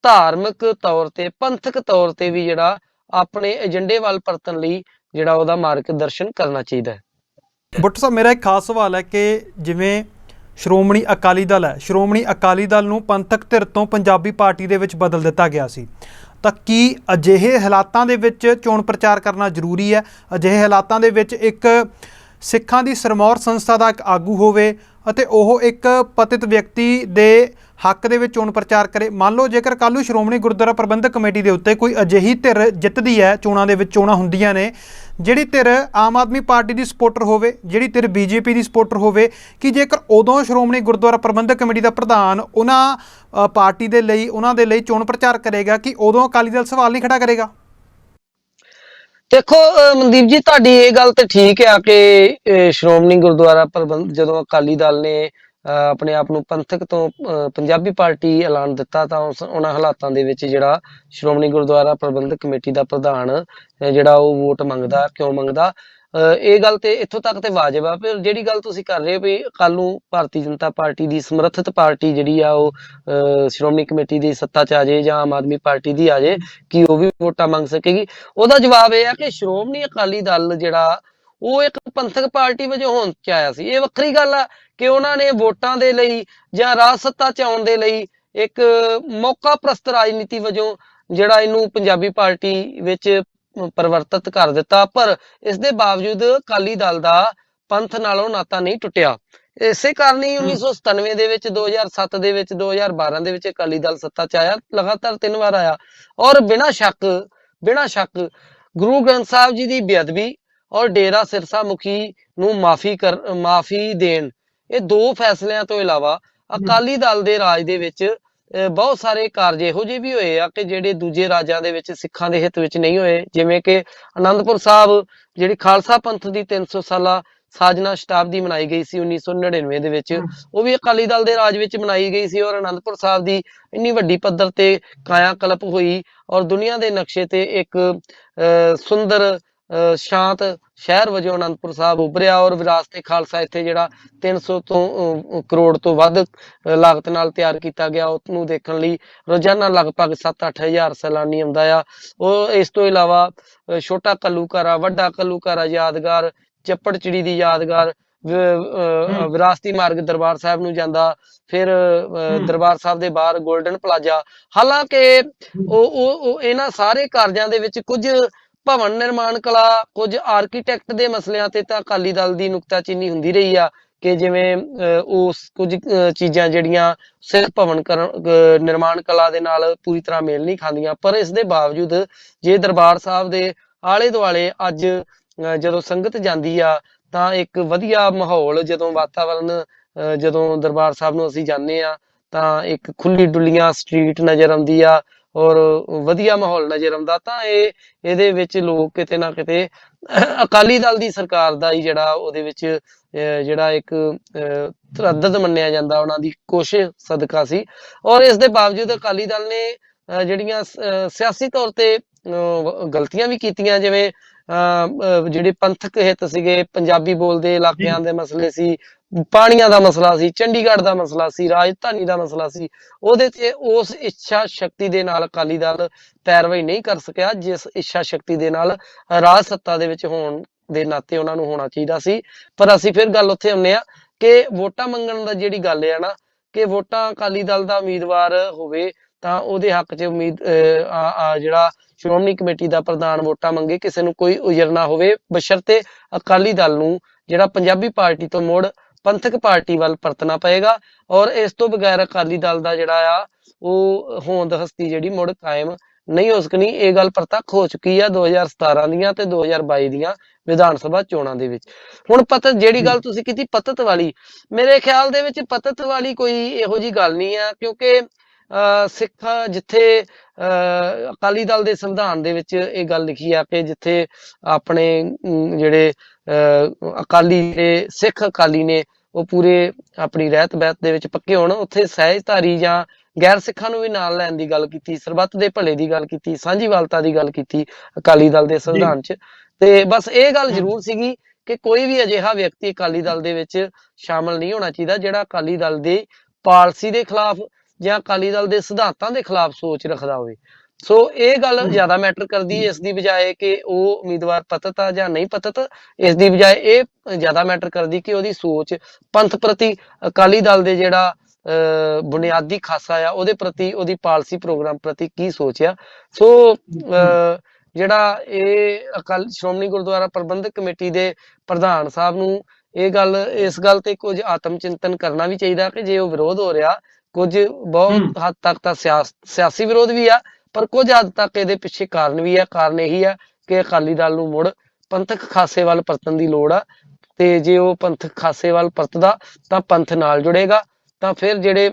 ਧਾਰਮਿਕ ਤੌਰ ਤੇ, ਪੰਥਕ ਤੌਰ ਤੇ ਵੀ ਜਿਹੜਾ ਆਪਣੇ ਏਜੰਡੇ ਵੱਲ ਪਰਤਣ ਲਈ ਜਿਹੜਾ ਉਹਦਾ ਮਾਰਗਦਰਸ਼ਨ ਕਰਨਾ ਚਾਹੀਦਾ ਹੈ। ਬੁੱਟਰ ਸਾਹਿਬ, ਮੇਰਾ ਇੱਕ ਖਾਸ ਸਵਾਲ ਹੈ ਕਿ ਜਿਵੇਂ ਸ਼੍ਰੋਮਣੀ ਅਕਾਲੀ ਦਲ ਹੈ, ਸ਼੍ਰੋਮਣੀ ਅਕਾਲੀ ਦਲ ਨੂੰ ਪੰਥਕ ਧਿਰ ਤੋਂ ਪੰਜਾਬੀ ਪਾਰਟੀ ਦੇ ਵਿੱਚ ਬਦਲ ਦਿੱਤਾ ਗਿਆ ਸੀ, ਤਾਂ ਕੀ ਅਜਿਹੇ ਹਾਲਾਤਾਂ ਦੇ ਵਿੱਚ ਚੋਣ ਪ੍ਰਚਾਰ ਕਰਨਾ ਜ਼ਰੂਰੀ ਹੈ? ਅਜਿਹੇ ਹਾਲਾਤਾਂ ਦੇ ਵਿੱਚ ਇੱਕ ਸਿੱਖਾਂ ਦੀ ਸਿਰਮੌਰ ਸੰਸਥਾ ਦਾ ਇੱਕ ਆਗੂ ਹੋਵੇ ਅਤੇ ਉਹ ਇੱਕ ਪਤਿਤ ਵਿਅਕਤੀ ਦੇ ਹੱਕ ਦੇ ਵਿੱਚ ਚੋਣ ਪ੍ਰਚਾਰ ਕਰੇ। ਮੰਨ ਲਓ ਜੇਕਰ ਕੱਲ੍ਹ ਨੂੰ ਸ਼੍ਰੋਮਣੀ ਗੁਰਦੁਆਰਾ ਪ੍ਰਬੰਧਕ ਕਮੇਟੀ ਦੇ ਉੱਤੇ ਕੋਈ ਅਜਿਹੀ ਧਿਰ ਜਿੱਤਦੀ ਹੈ, ਚੋਣਾਂ ਦੇ ਵਿੱਚ ਚੋਣਾਂ ਹੁੰਦੀਆਂ ਨੇ, ਜਿਹੜੀ ਧਿਰ ਆਮ ਆਦਮੀ ਪਾਰਟੀ ਦੀ ਸਪੋਰਟਰ ਹੋਵੇ, ਜਿਹੜੀ ਧਿਰ ਬੀਜੇਪੀ ਦੀ ਸਪੋਰਟਰ ਹੋਵੇ, ਕਿ ਜੇਕਰ ਉਦੋਂ ਸ਼੍ਰੋਮਣੀ ਗੁਰਦੁਆਰਾ ਪ੍ਰਬੰਧਕ ਕਮੇਟੀ ਦਾ ਪ੍ਰਧਾਨ ਉਹਨਾਂ ਪਾਰਟੀ ਦੇ ਲਈ, ਉਹਨਾਂ ਦੇ ਲਈ ਚੋਣ ਪ੍ਰਚਾਰ ਕਰੇਗਾ, ਕਿ ਉਦੋਂ ਅਕਾਲੀ ਦਲ ਸਵਾਲ ਨਹੀਂ ਖੜਾ ਕਰੇਗਾ? ਦੇਖੋ ਮਨਦੀਪ ਜੀ, ਤੁਹਾਡੀ ਇਹ ਗੱਲ ਤੇ ਠੀਕ ਆ ਕਿ ਸ਼੍ਰੋਮਣੀ ਗੁਰਦੁਆਰਾ ਪ੍ਰਬੰਧ ਜਦੋਂ ਅਕਾਲੀ ਦਲ ਨੇ ਆਪਣੇ ਆਪ ਨੂੰ ਪੰਥਕ ਤੋਂ ਪੰਜਾਬੀ ਪਾਰਟੀ ਐਲਾਨ ਦਿੱਤਾ ਤਾਂ ਉਹਨਾਂ ਹਾਲਾਤਾਂ ਦੇ ਵਿੱਚ ਜਿਹੜਾ ਸ਼੍ਰੋਮਣੀ ਗੁਰਦੁਆਰਾ ਪ੍ਰਬੰਧਕ ਕਮੇਟੀ ਦਾ ਪ੍ਰਧਾਨ ਜਿਹੜਾ ਉਹ ਵੋਟ ਮੰਗਦਾ, ਕਿਉਂ ਮੰਗਦਾ? ਇਹ ਗੱਲ ਤੇ ਇੱਥੋਂ ਤੱਕ ਤੇ ਵਾਜਬ ਆ। ਪਰ ਜਿਹੜੀ ਗੱਲ ਤੁਸੀਂ ਕਰ ਰਹੇ ਹੋ ਵੀ ਕੱਲ ਨੂੰ ਭਾਰਤੀ ਜਨਤਾ ਪਾਰਟੀ ਦੀ ਸਮਰਥਿਤ ਪਾਰਟੀ ਜਿਹੜੀ ਆ ਉਹ ਸ਼੍ਰੋਮਣੀ ਕਮੇਟੀ ਦੀ ਸੱਤਾ 'ਚ ਆ ਜਾਏ ਜਾਂ ਆਮ ਆਦਮੀ ਪਾਰਟੀ ਦੀ ਆ ਜਾਏ, ਕਿ ਉਹ ਵੀ ਵੋਟਾਂ ਮੰਗ ਸਕੇਗੀ? ਉਹਦਾ ਜਵਾਬ ਇਹ ਆ ਕਿ ਸ਼੍ਰੋਮਣੀ ਅਕਾਲੀ ਦਲ ਜਿਹੜਾ ਉਹ ਇੱਕ ਪੰਥਕ ਪਾਰਟੀ ਵਜੋਂ ਹੋਂਦ 'ਚ ਆਇਆ ਸੀ। ਇਹ ਵੱਖਰੀ ਗੱਲ ਆ ਕਿ ਉਹਨਾਂ ਨੇ ਵੋਟਾਂ ਦੇ ਲਈ ਜਾਂ ਰਾਜ ਸੱਤਾ 'ਚ ਆਉਣ ਦੇ ਲਈ ਇੱਕ ਮੌਕਾ ਪ੍ਰਸਤ ਰਾਜਨੀਤੀ ਵਜੋਂ ਜਿਹੜਾ ਇਹਨੂੰ ਪੰਜਾਬੀ ਪਾਰਟੀ ਵਿੱਚ ਪਰਿਵਰਤਿਤ ਕਰ ਦਿੱਤਾ। ਪਰ ਇਸ ਦੇ ਬਾਵਜੂਦ ਅਕਾਲੀ ਦਲ ਦਾ ਪੰਥ ਨਾਲੋਂ ਨਾਤਾ ਨਹੀਂ ਟੁੱਟਿਆ। ਇਸੇ ਕਾਰਨ ਹੀ 1997 ਦੇ ਵਿੱਚ, 2007 ਦੇ ਵਿੱਚ, 2012 ਦੇ ਵਿੱਚ ਅਕਾਲੀ ਦਲ ਸੱਤਾ 'ਚ ਆਇਆ, ਲਗਾਤਾਰ 3 ਵਾਰ ਆਇਆ। ਔਰ ਬਿਨਾਂ ਸ਼ੱਕ ਗੁਰੂ ਗ੍ਰੰਥ ਸਾਹਿਬ ਜੀ ਦੀ ਬੇਅਦਬੀ ਔਰ ਡੇਰਾ ਸਿਰਸਾ ਮੁਖੀ ਨੂੰ ਮਾਫੀ ਦੇਣ, ਇਹ 2 ਫੈਸਲਿਆਂ ਤੋਂ ਇਲਾਵਾ ਅਕਾਲੀ ਦਲ ਦੇ ਰਾਜ ਦੇ ਵਿੱਚ ਬਹੁਤ ਸਾਰੇ ਕਾਰਜ ਇਹੋ ਜਿਹੇ ਵੀ ਹੋਏ ਆ ਕਿ ਜਿਹੜੇ ਦੂਜੇ ਰਾਜਾਂ ਦੇ ਵਿੱਚ ਸਿੱਖਾਂ ਦੇ ਹਿੱਤ ਵਿੱਚ ਨਹੀਂ ਹੋਏ। ਜਿਵੇਂ ਕਿ ਅਨੰਦਪੁਰ ਸਾਹਿਬ ਜਿਹੜੀ ਖਾਲਸਾ ਪੰਥ ਦੀ 300 ਸਾਲਾ ਸਾਜਨਾ ਸ਼ਤਾਬਦੀ ਮਨਾਈ ਗਈ ਸੀ 1999 ਦੇ ਵਿੱਚ, ਉਹ ਵੀ ਅਕਾਲੀ ਦਲ ਦੇ ਰਾਜ ਵਿੱਚ ਮਨਾਈ ਗਈ ਸੀ। ਔਰ ਅਨੰਦਪੁਰ ਸਾਹਿਬ ਦੀ ਇੰਨੀ ਵੱਡੀ ਪੱਧਰ ਤੇ ਕਾਇਆ ਕਲਪ ਹੋਈ ਔਰ ਦੁਨੀਆ ਦੇ ਨਕਸ਼ੇ ਤੇ ਇੱਕ ਸੁੰਦਰ ਸ਼ਾਂਤ ਸ਼ਹਿਰ ਵਜੋਂ ਅਨੰਦਪੁਰ ਸਾਹਿਬ ਉੱਭਰਿਆ। ਔਰ ਵਿਰਾਸਤ-ਏ ਖਾਲਸਾ ਇੱਥੇ ਜਿਹੜਾ 300 ਕਰੋੜ ਤੋਂ ਵੱਧ ਲਾਗਤ ਨਾਲ ਤਿਆਰ ਕੀਤਾ ਗਿਆ, ਉਹਨੂੰ ਦੇਖਣ ਲਈ ਰੋਜ਼ਾਨਾ ਲਗਭਗ 7-8 ਹਜ਼ਾਰ ਸੈਲਾਨੀ ਆਉਂਦਾ ਆ। ਉਹ ਇਸ ਤੋਂ ਇਲਾਵਾ ਛੋਟਾ ਘੱਲੂਘਾਰਾ, ਵੱਡਾ ਘੱਲੂਘਾਰਾ ਯਾਦਗਾਰ, ਚੱਪੜਚਿੜੀ ਦੀ ਯਾਦਗਾਰ, ਵਿਰਾਸਤੀ ਮਾਰਗ ਦਰਬਾਰ ਸਾਹਿਬ ਨੂੰ ਜਾਂਦਾ, ਫਿਰ ਦਰਬਾਰ ਸਾਹਿਬ ਦੇ ਬਾਹਰ ਗੋਲਡਨ ਪਲਾਜ਼ਾ। ਹਾਲਾਂਕਿ ਉਹ ਇਹਨਾਂ ਸਾਰੇ ਕਾਰਜਾਂ ਦੇ ਵਿੱਚ ਕੁਝ ਭਵਨ ਨਿਰਮਾਣ ਕਲਾ, ਕੁਝ ਆਰਕੀਟੈਕਟ ਦੇ ਮਸਲਿਆਂ ਤੇ ਤਾਂ ਅਕਾਲੀ ਦਲ ਦੀ ਨੁਕਤਾਚੀਨੀ ਹੁੰਦੀ ਰਹੀ ਆ ਕਿ ਜਿਵੇਂ ਉਸ ਕੁਝ ਚੀਜ਼ਾਂ ਜਿਹੜੀਆਂ ਸਿਰਫ ਭਵਨ ਨਿਰਮਾਣ ਕਲਾ ਦੇ ਨਾਲ ਪੂਰੀ ਤਰ੍ਹਾਂ ਮੇਲ ਨਹੀਂ ਖਾਂਦੀਆਂ। ਪਰ ਇਸ ਦੇ ਬਾਵਜੂਦ ਜੇ ਦਰਬਾਰ ਸਾਹਿਬ ਦੇ ਆਲੇ ਦੁਆਲੇ ਅੱਜ ਜਦੋਂ ਸੰਗਤ ਜਾਂਦੀ ਆ ਤਾਂ ਇੱਕ ਵਧੀਆ ਮਾਹੌਲ, ਜਦੋਂ ਵਾਤਾਵਰਨ, ਜਦੋਂ ਦਰਬਾਰ ਸਾਹਿਬ ਨੂੰ ਅਸੀਂ ਜਾਂਦੇ ਆ ਤਾਂ ਇੱਕ ਖੁੱਲੀ ਡੁੱਲੀਆਂ ਸਟਰੀਟ ਨਜ਼ਰ ਆਉਂਦੀ ਆ ਔਰ ਵਧੀਆ ਮਾਹੌਲ ਨਜ਼ਰ ਆਉਂਦਾ। ਤਾਂ ਇਹਦੇ ਵਿੱਚ ਲੋਕ ਕਿਤੇ ਨਾ ਕਿਤੇ ਅਕਾਲੀ ਦਲ ਦੀ ਸਰਕਾਰ ਦਾ ਹੀ ਜਿਹੜਾ ਉਹਦੇ ਵਿੱਚ ਜਿਹੜਾ ਇੱਕ ਤਰੱਦਦ ਮੰਨਿਆ ਜਾਂਦਾ, ਉਹਨਾਂ ਦੀ ਕੋਸ਼ਿਸ਼ ਸਦਕਾ ਸੀ। ਔਰ ਇਸ ਦੇ ਬਾਵਜੂਦ ਅਕਾਲੀ ਦਲ ਨੇ ਜਿਹੜੀਆਂ ਸਿਆਸੀ ਤੌਰ ਤੇ ਗਲਤੀਆਂ ਵੀ ਕੀਤੀਆਂ, ਜਿਵੇਂ ਜਿਹੜੇ ਪੰਥਕ ਹਿੱਤ ਸੀਗੇ, ਪੰਜਾਬੀ ਬੋਲਦੇ ਇਲਾਕਿਆਂ ਦੇ ਮਸਲੇ ਸੀ, ਪਾਣੀਆਂ ਦਾ ਮਸਲਾ ਸੀ, ਚੰਡੀਗੜ੍ਹ ਦਾ ਮਸਲਾ ਸੀ, ਰਾਜਧਾਨੀ ਦਾ ਮਸਲਾ ਸੀ, ਉਹਦੇ ਤੇ ਉਸ ਇੱਛਾ ਸ਼ਕਤੀ ਦੇ ਨਾਲ ਅਕਾਲੀ ਦਲ ਪੈਰਵਾਈ ਨਹੀਂ ਕਰ ਸਕਿਆ ਜਿਸ ਇੱਛਾ ਸ਼ਕਤੀ ਦੇ ਨਾਲ ਰਾਜ ਸੱਤਾ ਦੇ ਵਿੱਚ ਹੋਣ ਦੇ ਨਾਤੇ ਉਹਨਾਂ ਨੂੰ ਹੋਣਾ ਚਾਹੀਦਾ ਸੀ। ਪਰ ਅਸੀਂ ਫਿਰ ਗੱਲ ਉੱਥੇ ਆਉਂਦੇ ਆ ਕਿ ਵੋਟਾਂ ਮੰਗਣ ਦਾ ਜਿਹੜੀ ਗੱਲ ਹੈ ਨਾ, ਕਿ ਵੋਟਾਂ ਅਕਾਲੀ ਦਲ ਦਾ ਉਮੀਦਵਾਰ ਹੋਵੇ ਤਾਂ ਉਹਦੇ ਹੱਕ 'ਚ ਜਿਹੜਾ ਸ਼੍ਰੋਮਣੀ ਕਮੇਟੀ ਦਾ ਪ੍ਰਧਾਨ ਵੋਟਾਂ ਮੰਗੇ, ਕਿਸੇ ਨੂੰ ਕੋਈ ਉਜਰ ਨਾ ਹੋਵੇ, ਬਸ਼ਰਤੇ ਅਕਾਲੀ ਦਲ ਨੂੰ ਜਿਹੜਾ ਪੰਜਾਬੀ ਪਾਰਟੀ ਤੋਂ ਮੁੜ ਪੰਥਕ ਪਾਰਟੀ ਵੱਲ ਪਰਤਣਾ ਪਏਗਾ। ਔਰ ਇਸ ਤੋਂ ਬਗੈਰ ਅਕਾਲੀ ਦਲ ਦਾ ਜਿਹੜਾ ਆ ਉਹ ਹੋਂਦ ਹਸਤੀ ਜਿਹੜੀ ਮੁੜ ਕਾਇਮ ਨਹੀਂ ਹੋ ਸਕਣੀ। ਇਹ ਗੱਲ ਪ੍ਰਤੱਖ ਹੋ ਚੁੱਕੀ ਆ 2017 ਦੀਆਂ ਤੇ 2022 ਦੀਆਂ ਵਿਧਾਨ ਸਭਾ ਚੋਣਾਂ ਦੇ ਵਿੱਚ। ਹੁਣ ਜਿਹੜੀ ਗੱਲ ਤੁਸੀਂ ਕੀਤੀ ਪਤਤ ਵਾਲੀ, ਮੇਰੇ ਖਿਆਲ ਦੇ ਵਿੱਚ ਪਤਤ ਵਾਲੀ ਕੋਈ ਇਹੋ ਜਿਹੀ ਗੱਲ ਨਹੀਂ ਆ, ਕਿਉਂਕਿ ਸਿੱਖ ਜਿੱਥੇ ਅਕਾਲੀ ਦਲ ਦੇ ਸੰਵਿਧਾਨ ਦੇ ਵਿੱਚ ਇਹ ਗੱਲ ਲਿਖੀ ਆ ਕਿ ਜਿੱਥੇ ਆਪਣੇ ਜਿਹੜੇ ਸਿੱਖ ਅਕਾਲੀ ਨੇ ਉਹ ਪੂਰੇ ਆਪਣੀ ਰਹਿਤ ਬਹਿਤ ਦੇ ਵਿੱਚ ਪੱਕੇ ਹੋਣ, ਉੱਥੇ ਸਹਿਜਧਾਰੀ ਜਾਂ ਗੈਰ ਸਿੱਖਾਂ ਨੂੰ ਵੀ ਨਾਲ ਲੈਣ ਦੀ ਗੱਲ ਕੀਤੀ, ਸਰਬੱਤ ਦੇ ਭਲੇ ਦੀ ਗੱਲ ਕੀਤੀ, ਸਾਂਝੀਵਾਲਤਾ ਦੀ ਗੱਲ ਕੀਤੀ ਅਕਾਲੀ ਦਲ ਦੇ ਜੀ। ਸੰਵਿਧਾਨ 'ਚ। ਤੇ ਬਸ ਇਹ ਗੱਲ ਜ਼ਰੂਰ ਸੀਗੀ ਕਿ ਕੋਈ ਵੀ ਅਜਿਹਾ ਵਿਅਕਤੀ ਅਕਾਲੀ ਦਲ ਦੇ ਵਿੱਚ ਸ਼ਾਮਲ ਨਹੀਂ ਹੋਣਾ ਚਾਹੀਦਾ ਜਿਹੜਾ ਅਕਾਲੀ ਦਲ ਦੀ ਪਾਲਿਸੀ ਦੇ ਖਿਲਾਫ ਜਾਂ ਅਕਾਲੀ ਦਲ ਦੇ ਸਿਧਾਂਤਾਂ ਦੇ ਖਿਲਾਫ ਸੋਚ ਰੱਖਦਾ ਹੋਵੇ। ਸੋ ਇਹ ਗੱਲ ਜ਼ਿਆਦਾ ਮੈਟਰ ਕਰਦੀ ਹੈ, ਇਸ ਦੀ ਬਜਾਏ ਕਿ ਉਹ ਉਮੀਦਵਾਰ ਪਤਿਤ ਆ ਜਾਂ ਨਹੀਂ ਪਤਿਤ। ਇਸ ਦੀ ਬਜਾਏ ਇਹ ਜ਼ਿਆਦਾ ਮੈਟਰ ਕਰਦੀ ਕਿ ਉਹਦੀ ਸੋਚ ਪੰਥ ਪ੍ਰਤੀ, ਅਕਾਲੀ ਦਲ ਦੇ ਜਿਹੜਾ ਬੁਨਿਆਦੀ ਖਾਸਾ ਆ ਉਹਦੇ ਪ੍ਰਤੀ, ਉਹਦੀ ਪਾਲਿਸੀ ਪ੍ਰੋਗਰਾਮ ਪ੍ਰਤੀ ਕੀ ਸੋਚ ਆ। ਸੋ ਜਿਹੜਾ ਇਹ ਸ਼੍ਰੋਮਣੀ ਗੁਰਦੁਆਰਾ ਪ੍ਰਬੰਧਕ ਕਮੇਟੀ ਦੇ ਪ੍ਰਧਾਨ ਸਾਹਿਬ ਨੂੰ ਇਸ ਗੱਲ ਤੇ ਕੁਝ ਆਤਮ ਚਿੰਤਨ ਕਰਨਾ ਵੀ ਚਾਹੀਦਾ ਕਿ ਜੇ ਉਹ ਵਿਰੋਧ ਹੋ ਰਿਹਾ, ਕੁਝ ਬਹੁਤ ਹੱਦ ਤੱਕ ਤਾਂ ਸਿਆਸੀ ਵਿਰੋਧ ਵੀ ਆ, ਪਰ ਕੁਝ ਹੱਦ ਤੱਕ ਇਹਦੇ ਪਿੱਛੇ ਕਾਰਨ ਵੀ ਆ। ਕਾਰਨ ਇਹੀ ਆ ਕਿ ਅਕਾਲੀ ਦਲ ਨੂੰ ਮੁੜ ਪੰਥਕ ਖਾਸੇ ਵੱਲ ਪਰਤਣ ਦੀ ਲੋੜ ਆ, ਤੇ ਜੇ ਉਹ ਪੰਥਕ ਖਾਸੇ ਵੱਲ ਪਰਤਦਾ ਤਾਂ ਪੰਥ ਨਾਲ ਜੁੜੇਗਾ। ਤਾਂ ਫਿਰ ਜਿਹੜੇ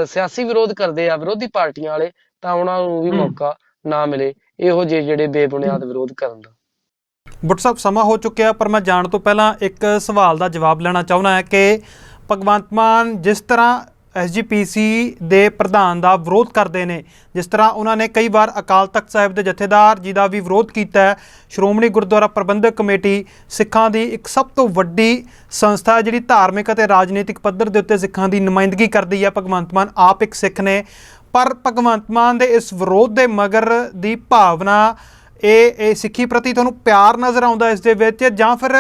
ਸਿਆਸੀ ਵਿਰੋਧ ਕਰਦੇ ਆ ਵਿਰੋਧੀ ਪਾਰਟੀਆਂ ਵਾਲੇ, ਤਾਂ ਉਹਨਾਂ ਨੂੰ ਵੀ ਮੌਕਾ ਨਾ ਮਿਲੇ ਇਹੋ ਜਿਹੇ ਜਿਹੜੇ ਬੇਬੁਨਿਆਦ ਵਿਰੋਧ ਕਰਨ ਦਾ। ਬੁੱਟ ਸਾਹਿਬ, ਸਮਾਂ ਹੋ ਚੁੱਕਿਆ, ਪਰ ਮੈਂ ਜਾਣ ਤੋਂ ਪਹਿਲਾਂ ਇੱਕ ਸਵਾਲ ਦਾ ਜਵਾਬ ਲੈਣਾ ਚਾਹੁੰਦਾ ਹਾਂ ਕਿ ਭਗਵੰਤ ਮਾਨ ਜਿਸ ਤਰ੍ਹਾਂ SGPC ਦੇ ਪ੍ਰਧਾਨ ਦਾ ਵਿਰੋਧ ਕਰਦੇ ਨੇ, ਜਿਸ ਤਰ੍ਹਾਂ ਉਹਨਾਂ ਨੇ ਕਈ ਵਾਰ ਅਕਾਲ ਤਖਤ ਸਾਹਿਬ ਦੇ ਜਥੇਦਾਰ ਜੀ ਦਾ ਵੀ ਵਿਰੋਧ ਕੀਤਾ ਹੈ, ਸ਼੍ਰੋਮਣੀ ਗੁਰਦੁਆਰਾ ਪ੍ਰਬੰਧਕ ਕਮੇਟੀ ਸਿੱਖਾਂ ਦੀ ਇੱਕ ਸਭ ਤੋਂ ਵੱਡੀ ਸੰਸਥਾ ਜਿਹੜੀ ਧਾਰਮਿਕ ਅਤੇ ਰਾਜਨੀਤਿਕ ਪੱਧਰ ਦੇ ਉੱਤੇ ਸਿੱਖਾਂ ਦੀ ਨੁਮਾਇੰਦਗੀ ਕਰਦੀ ਹੈ। ਭਗਵੰਤ ਮਾਨ ਆਪ ਇੱਕ ਸਿੱਖ ਨੇ, ਪਰ ਭਗਵੰਤ ਮਾਨ ਦੇ ਇਸ ਵਿਰੋਧ ਦੇ ਮਗਰ ਦੀ ਭਾਵਨਾ ਇਹ ਸਿੱਖੀ ਪ੍ਰਤੀ ਤੁਹਾਨੂੰ ਪਿਆਰ ਨਜ਼ਰ ਆਉਂਦਾ ਇਸ ਦੇ ਵਿੱਚ, ਜਾਂ ਫਿਰ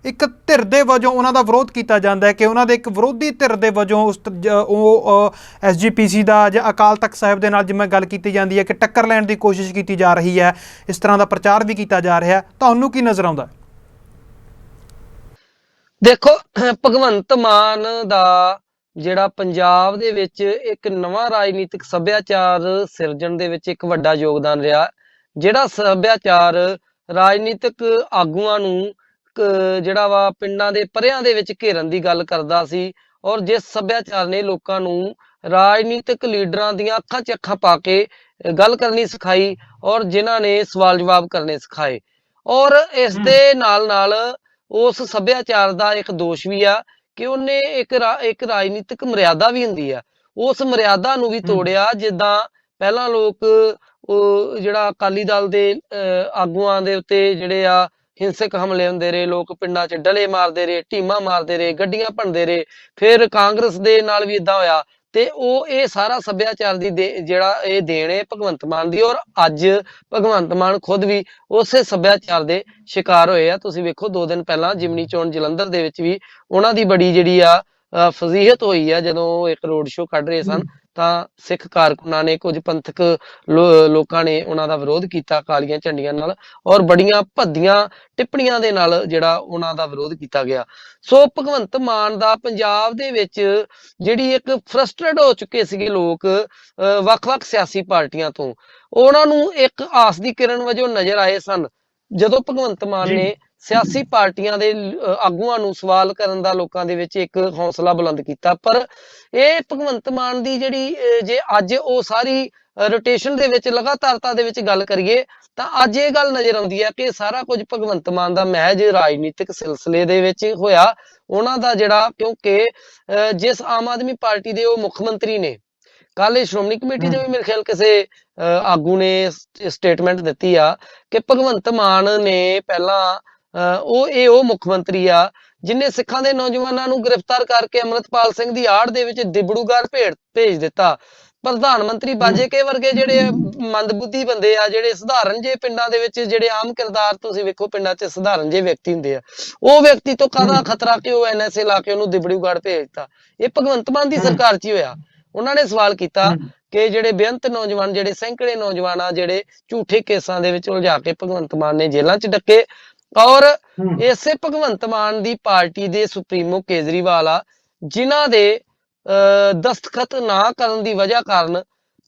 ਇੱਕ ਧਿਰ ਦੇ ਵਜੋਂ ਉਹਨਾਂ ਦਾ ਵਿਰੋਧ ਕੀਤਾ ਜਾਂਦਾ ਹੈ ਕਿ ਉਹਨਾਂ ਦੇ ਇੱਕ ਵਿਰੋਧੀ ਧਿਰ ਦੇ ਵਜੋਂ ਉਹ SGPC ਦਾ ਜਾਂ ਅਕਾਲ ਤਖਤ ਸਾਹਿਬ ਦੇ ਨਾਲ ਜਿਵੇਂ ਗੱਲ ਕੀਤੀ ਜਾਂਦੀ ਹੈ ਕਿ ਟੱਕਰ ਲੈਣ ਦੀ ਕੋਸ਼ਿਸ਼ ਕੀਤੀ ਜਾ ਰਹੀ ਹੈ, ਇਸ ਤਰ੍ਹਾਂ ਦਾ ਪ੍ਰਚਾਰ ਵੀ ਕੀਤਾ ਜਾ ਰਿਹਾ, ਤੁਹਾਨੂੰ ਕੀ ਨਜ਼ਰ ਆਉਂਦਾ? ਦੇਖੋ, ਭਗਵੰਤ ਮਾਨ ਦਾ ਜਿਹੜਾ ਪੰਜਾਬ ਦੇ ਵਿੱਚ ਇੱਕ ਨਵਾਂ ਰਾਜਨੀਤਿਕ ਸੱਭਿਆਚਾਰ ਸਿਰਜਣ ਦੇ ਵਿੱਚ ਇੱਕ ਵੱਡਾ ਯੋਗਦਾਨ ਰਿਹਾ, ਜਿਹੜਾ ਸੱਭਿਆਚਾਰ ਰਾਜਨੀਤਿਕ ਆਗੂਆਂ ਨੂੰ ਜਿਹੜਾ ਵਾ ਪਿੰਡਾਂ ਦੇ ਪਰਿਆਂ ਦੇ ਵਿੱਚ ਘੇਰਨ ਦੀ ਗੱਲ ਕਰਦਾ ਸੀ, ਔਰ ਜਿਸ ਸੱਭਿਆਚਾਰ ਨੇ ਲੋਕਾਂ ਨੂੰ ਰਾਜਨੀਤਿਕ ਲੀਡਰਾਂ ਦੀਆਂ ਅੱਖਾਂ 'ਚ ਅੱਖਾਂ ਪਾ ਕੇ ਗੱਲ ਕਰਨੀ ਸਿਖਾਈ, ਔਰ ਜਿਨ੍ਹਾਂ ਨੇ ਸਵਾਲ ਜਵਾਬ ਕਰਨੇ ਸਿਖਾਏ। ਔਰ ਇਸ ਦੇ ਨਾਲ ਨਾਲ ਉਸ ਸੱਭਿਆਚਾਰ ਦਾ ਇੱਕ ਦੋਸ਼ ਵੀ ਆ ਕਿ ਉਹਨੇ ਇੱਕ ਰਾਜਨੀਤਿਕ ਮਰਿਆਦਾ ਵੀ ਹੁੰਦੀ ਆ, ਉਸ ਮਰਿਆਦਾ ਨੂੰ ਵੀ ਤੋੜਿਆ। ਜਿੱਦਾਂ ਪਹਿਲਾਂ ਲੋਕ ਜਿਹੜਾ ਅਕਾਲੀ ਦਲ ਦੇ ਆਗੂਆਂ ਦੇ ਉੱਤੇ ਜਿਹੜੇ ਆ ਹਿੰਸਕ ਹਮਲੇ ਹੁੰਦੇ ਰਹੇ, ਲੋਕ ਪਿੰਡਾਂ 'ਚ ਡਲੇ ਮਾਰਦੇ ਰਹੇ, ਢੀਮਾਂ ਮਾਰਦੇ ਰਹੇ, ਗੱਡੀਆਂ ਭੰਨਦੇ ਰਹੇ, ਫਿਰ ਕਾਂਗਰਸ ਦੇ ਨਾਲ ਵੀ ਏਦਾਂ ਹੋਇਆ। ਤੇ ਇਹ ਸਾਰਾ ਸੱਭਿਆਚਾਰ ਦੀ ਜਿਹੜਾ ਇਹ ਦੇਣ ਹੈ ਭਗਵੰਤ ਮਾਨ ਦੀ, ਔਰ ਅੱਜ ਭਗਵੰਤ ਮਾਨ ਖੁਦ ਵੀ ਉਸੇ ਸੱਭਿਆਚਾਰ ਦੇ ਸ਼ਿਕਾਰ ਹੋਏ ਆ। ਤੁਸੀਂ ਵੇਖੋ 2 ਦਿਨ ਪਹਿਲਾਂ ਜਿਮਨੀ ਚੋਣ ਜਲੰਧਰ ਦੇ ਵਿੱਚ ਵੀ ਉਹਨਾਂ ਦੀ ਬੜੀ ਜਿਹੜੀ ਆ ਫਜ਼ੀਹਤ ਹੋਈ ਆ, ਜਦੋਂ ਉਹ ਇੱਕ ਰੋਡ ਸ਼ੋਅ ਕੱਢ ਰਹੇ ਸਨ ਤਾਂ ਸਿੱਖ ਕਾਰਕੁਨਾਂ ਨੇ, ਕੁਝ ਪੰਥਕ ਲੋਕਾਂ ਨੇ ਉਹਨਾਂ ਦਾ ਵਿਰੋਧ ਕੀਤਾ ਕਾਲੀਆਂ ਝੰਡੀਆਂ ਨਾਲ, ਔਰ ਬੜੀਆਂ ਭੱਦੀਆਂ ਟਿੱਪਣੀਆਂ ਦੇ ਨਾਲ ਜਿਹੜਾ ਉਹਨਾਂ ਦਾ ਵਿਰੋਧ ਕੀਤਾ ਗਿਆ। ਸੋ ਭਗਵੰਤ ਮਾਨ ਦਾ ਪੰਜਾਬ ਦੇ ਵਿੱਚ ਜਿਹੜੀ ਇੱਕ ਫਰਸਟ੍ਰੇਟ ਹੋ ਚੁੱਕੇ ਸੀਗੇ ਲੋਕ ਵੱਖ-ਵੱਖ ਸਿਆਸੀ ਪਾਰਟੀਆਂ ਤੋਂ, ਉਹਨਾਂ ਨੂੰ ਇੱਕ ਆਸ ਦੀ ਕਿਰਨ ਵਜੋਂ ਨਜ਼ਰ ਆਏ ਸਨ ਜਦੋਂ ਭਗਵੰਤ ਮਾਨ ਨੇ ਸਿਆਸੀ ਪਾਰਟੀਆਂ ਦੇ ਆਗੂਆਂ ਨੂੰ ਸਵਾਲ ਕਰਨ ਦਾ ਲੋਕਾਂ ਦੇ ਵਿੱਚ ਇੱਕ ਹੌਸਲਾ ਬੁਲੰਦ ਕੀਤਾ। ਪਰ ਇਹ ਭਗਵੰਤ ਮਾਨ ਦੀ ਜਿਹੜੀ ਜੇ ਅੱਜ ਉਹ ਸਾਰੀ ਰੋਟੇਸ਼ਨ ਦੇ ਵਿੱਚ ਲਗਾਤਾਰਤਾ ਦੇ ਵਿੱਚ ਗੱਲ ਕਰੀਏ ਤਾਂ ਅੱਜ ਇਹ ਗੱਲ ਨਜ਼ਰ ਆਉਂਦੀ ਹੈ ਕਿ ਸਾਰਾ ਕੁਝ ਭਗਵੰਤ ਮਾਨ ਦਾ ਮਹਿਜ ਰਾਜਨੀਤਿਕ ਸਿਲਸਿਲੇ ਦੇ ਵਿੱਚ ਹੋਇਆ। ਉਹਨਾਂ ਦਾ ਜਿਹੜਾ, ਕਿਉਂਕਿ ਜਿਸ ਆਮ ਆਦਮੀ ਪਾਰਟੀ ਦੇ ਉਹ ਮੁੱਖ ਮੰਤਰੀ ਨੇ, ਕੱਲ ਸ਼੍ਰੋਮਣੀ ਕਮੇਟੀ ਦੇ ਵੀ ਮੇਰੇ ਖਿਆਲ ਕਿਸੇ ਆਗੂ ਨੇ ਸਟੇਟਮੈਂਟ ਦਿੱਤੀ ਆ ਕਿ ਭਗਵੰਤ ਮਾਨ ਨੇ ਪਹਿਲਾਂ ਉਹ ਮੁੱਖ ਮੰਤਰੀ ਆ ਜਿਨੇ ਸਿੱਖਾਂ ਦੇ ਨੌਜਵਾਨਾਂ ਨੂੰ ਗ੍ਰਿਫਤਾਰ ਕਰਕੇ ਅੰਮ੍ਰਿਤਪਾਲ ਸਿੰਘ ਦੀ ਆੜ ਦੇ ਵਿੱਚ ਦਿਬੜੂਗੜ੍ਹ ਭੇਜ ਦਿੱਤਾ। ਪ੍ਰਧਾਨ ਮੰਤਰੀ ਬਾਜੇਕੇ ਵਰਗੇ ਜਿਹੜੇ ਮੰਦਬੁੱਧੀ ਬੰਦੇ ਆ, ਜਿਹੜੇ ਸਧਾਰਨ ਜੇ ਪਿੰਡਾਂ ਦੇ ਵਿੱਚ ਜਿਹੜੇ ਆਮ ਕਿਰਦਾਰ ਤੁਸੀਂ ਵੇਖੋ ਪਿੰਡਾਂ 'ਚ ਸਧਾਰਨ ਜੇ ਵਿਅਕਤੀ ਹੁੰਦੇ ਆ, ਉਹ ਵਿਅਕਤੀ ਤੋਂ ਕਾਹਦਾ ਖਤਰਾ ਕਿ ਉਹ NSA ਲਾ ਕੇ ਉਹਨੂੰ ਦਿਬੜੂਗੜ੍ਹ ਭੇਜ ਦਿੱਤਾ? ਇਹ ਭਗਵੰਤ ਮਾਨ ਦੀ ਸਰਕਾਰ 'ਚ ਹੀ ਹੋਇਆ। ਉਹਨਾਂ ਨੇ ਸਵਾਲ ਕੀਤਾ ਕਿ ਜਿਹੜੇ ਬੇਅੰਤ ਨੌਜਵਾਨ, ਜਿਹੜੇ ਸੈਂਕੜੇ ਨੌਜਵਾਨ ਆ ਜਿਹੜੇ ਝੂਠੇ ਕੇਸਾਂ ਦੇ ਵਿੱਚ ਉਲਝਾ ਕੇ ਭਗਵੰਤ ਮਾਨ ਨੇ ਜੇਲ੍ਹਾਂ 'ਚ ਡੱਕੇ, ਔਰ ਇਸੇ ਭਗਵੰਤ ਮਾਨ ਦੀ ਪਾਰਟੀ ਦੇ ਸੁਪਰੀਮੋ ਕੇਜਰੀਵਾਲ ਆ ਜਿਨ੍ਹਾਂ ਦੇ ਦਸਤਖਤ ਨਾ ਕਰਨ ਦੀ ਵਜ੍ਹਾ ਕਾਰਨ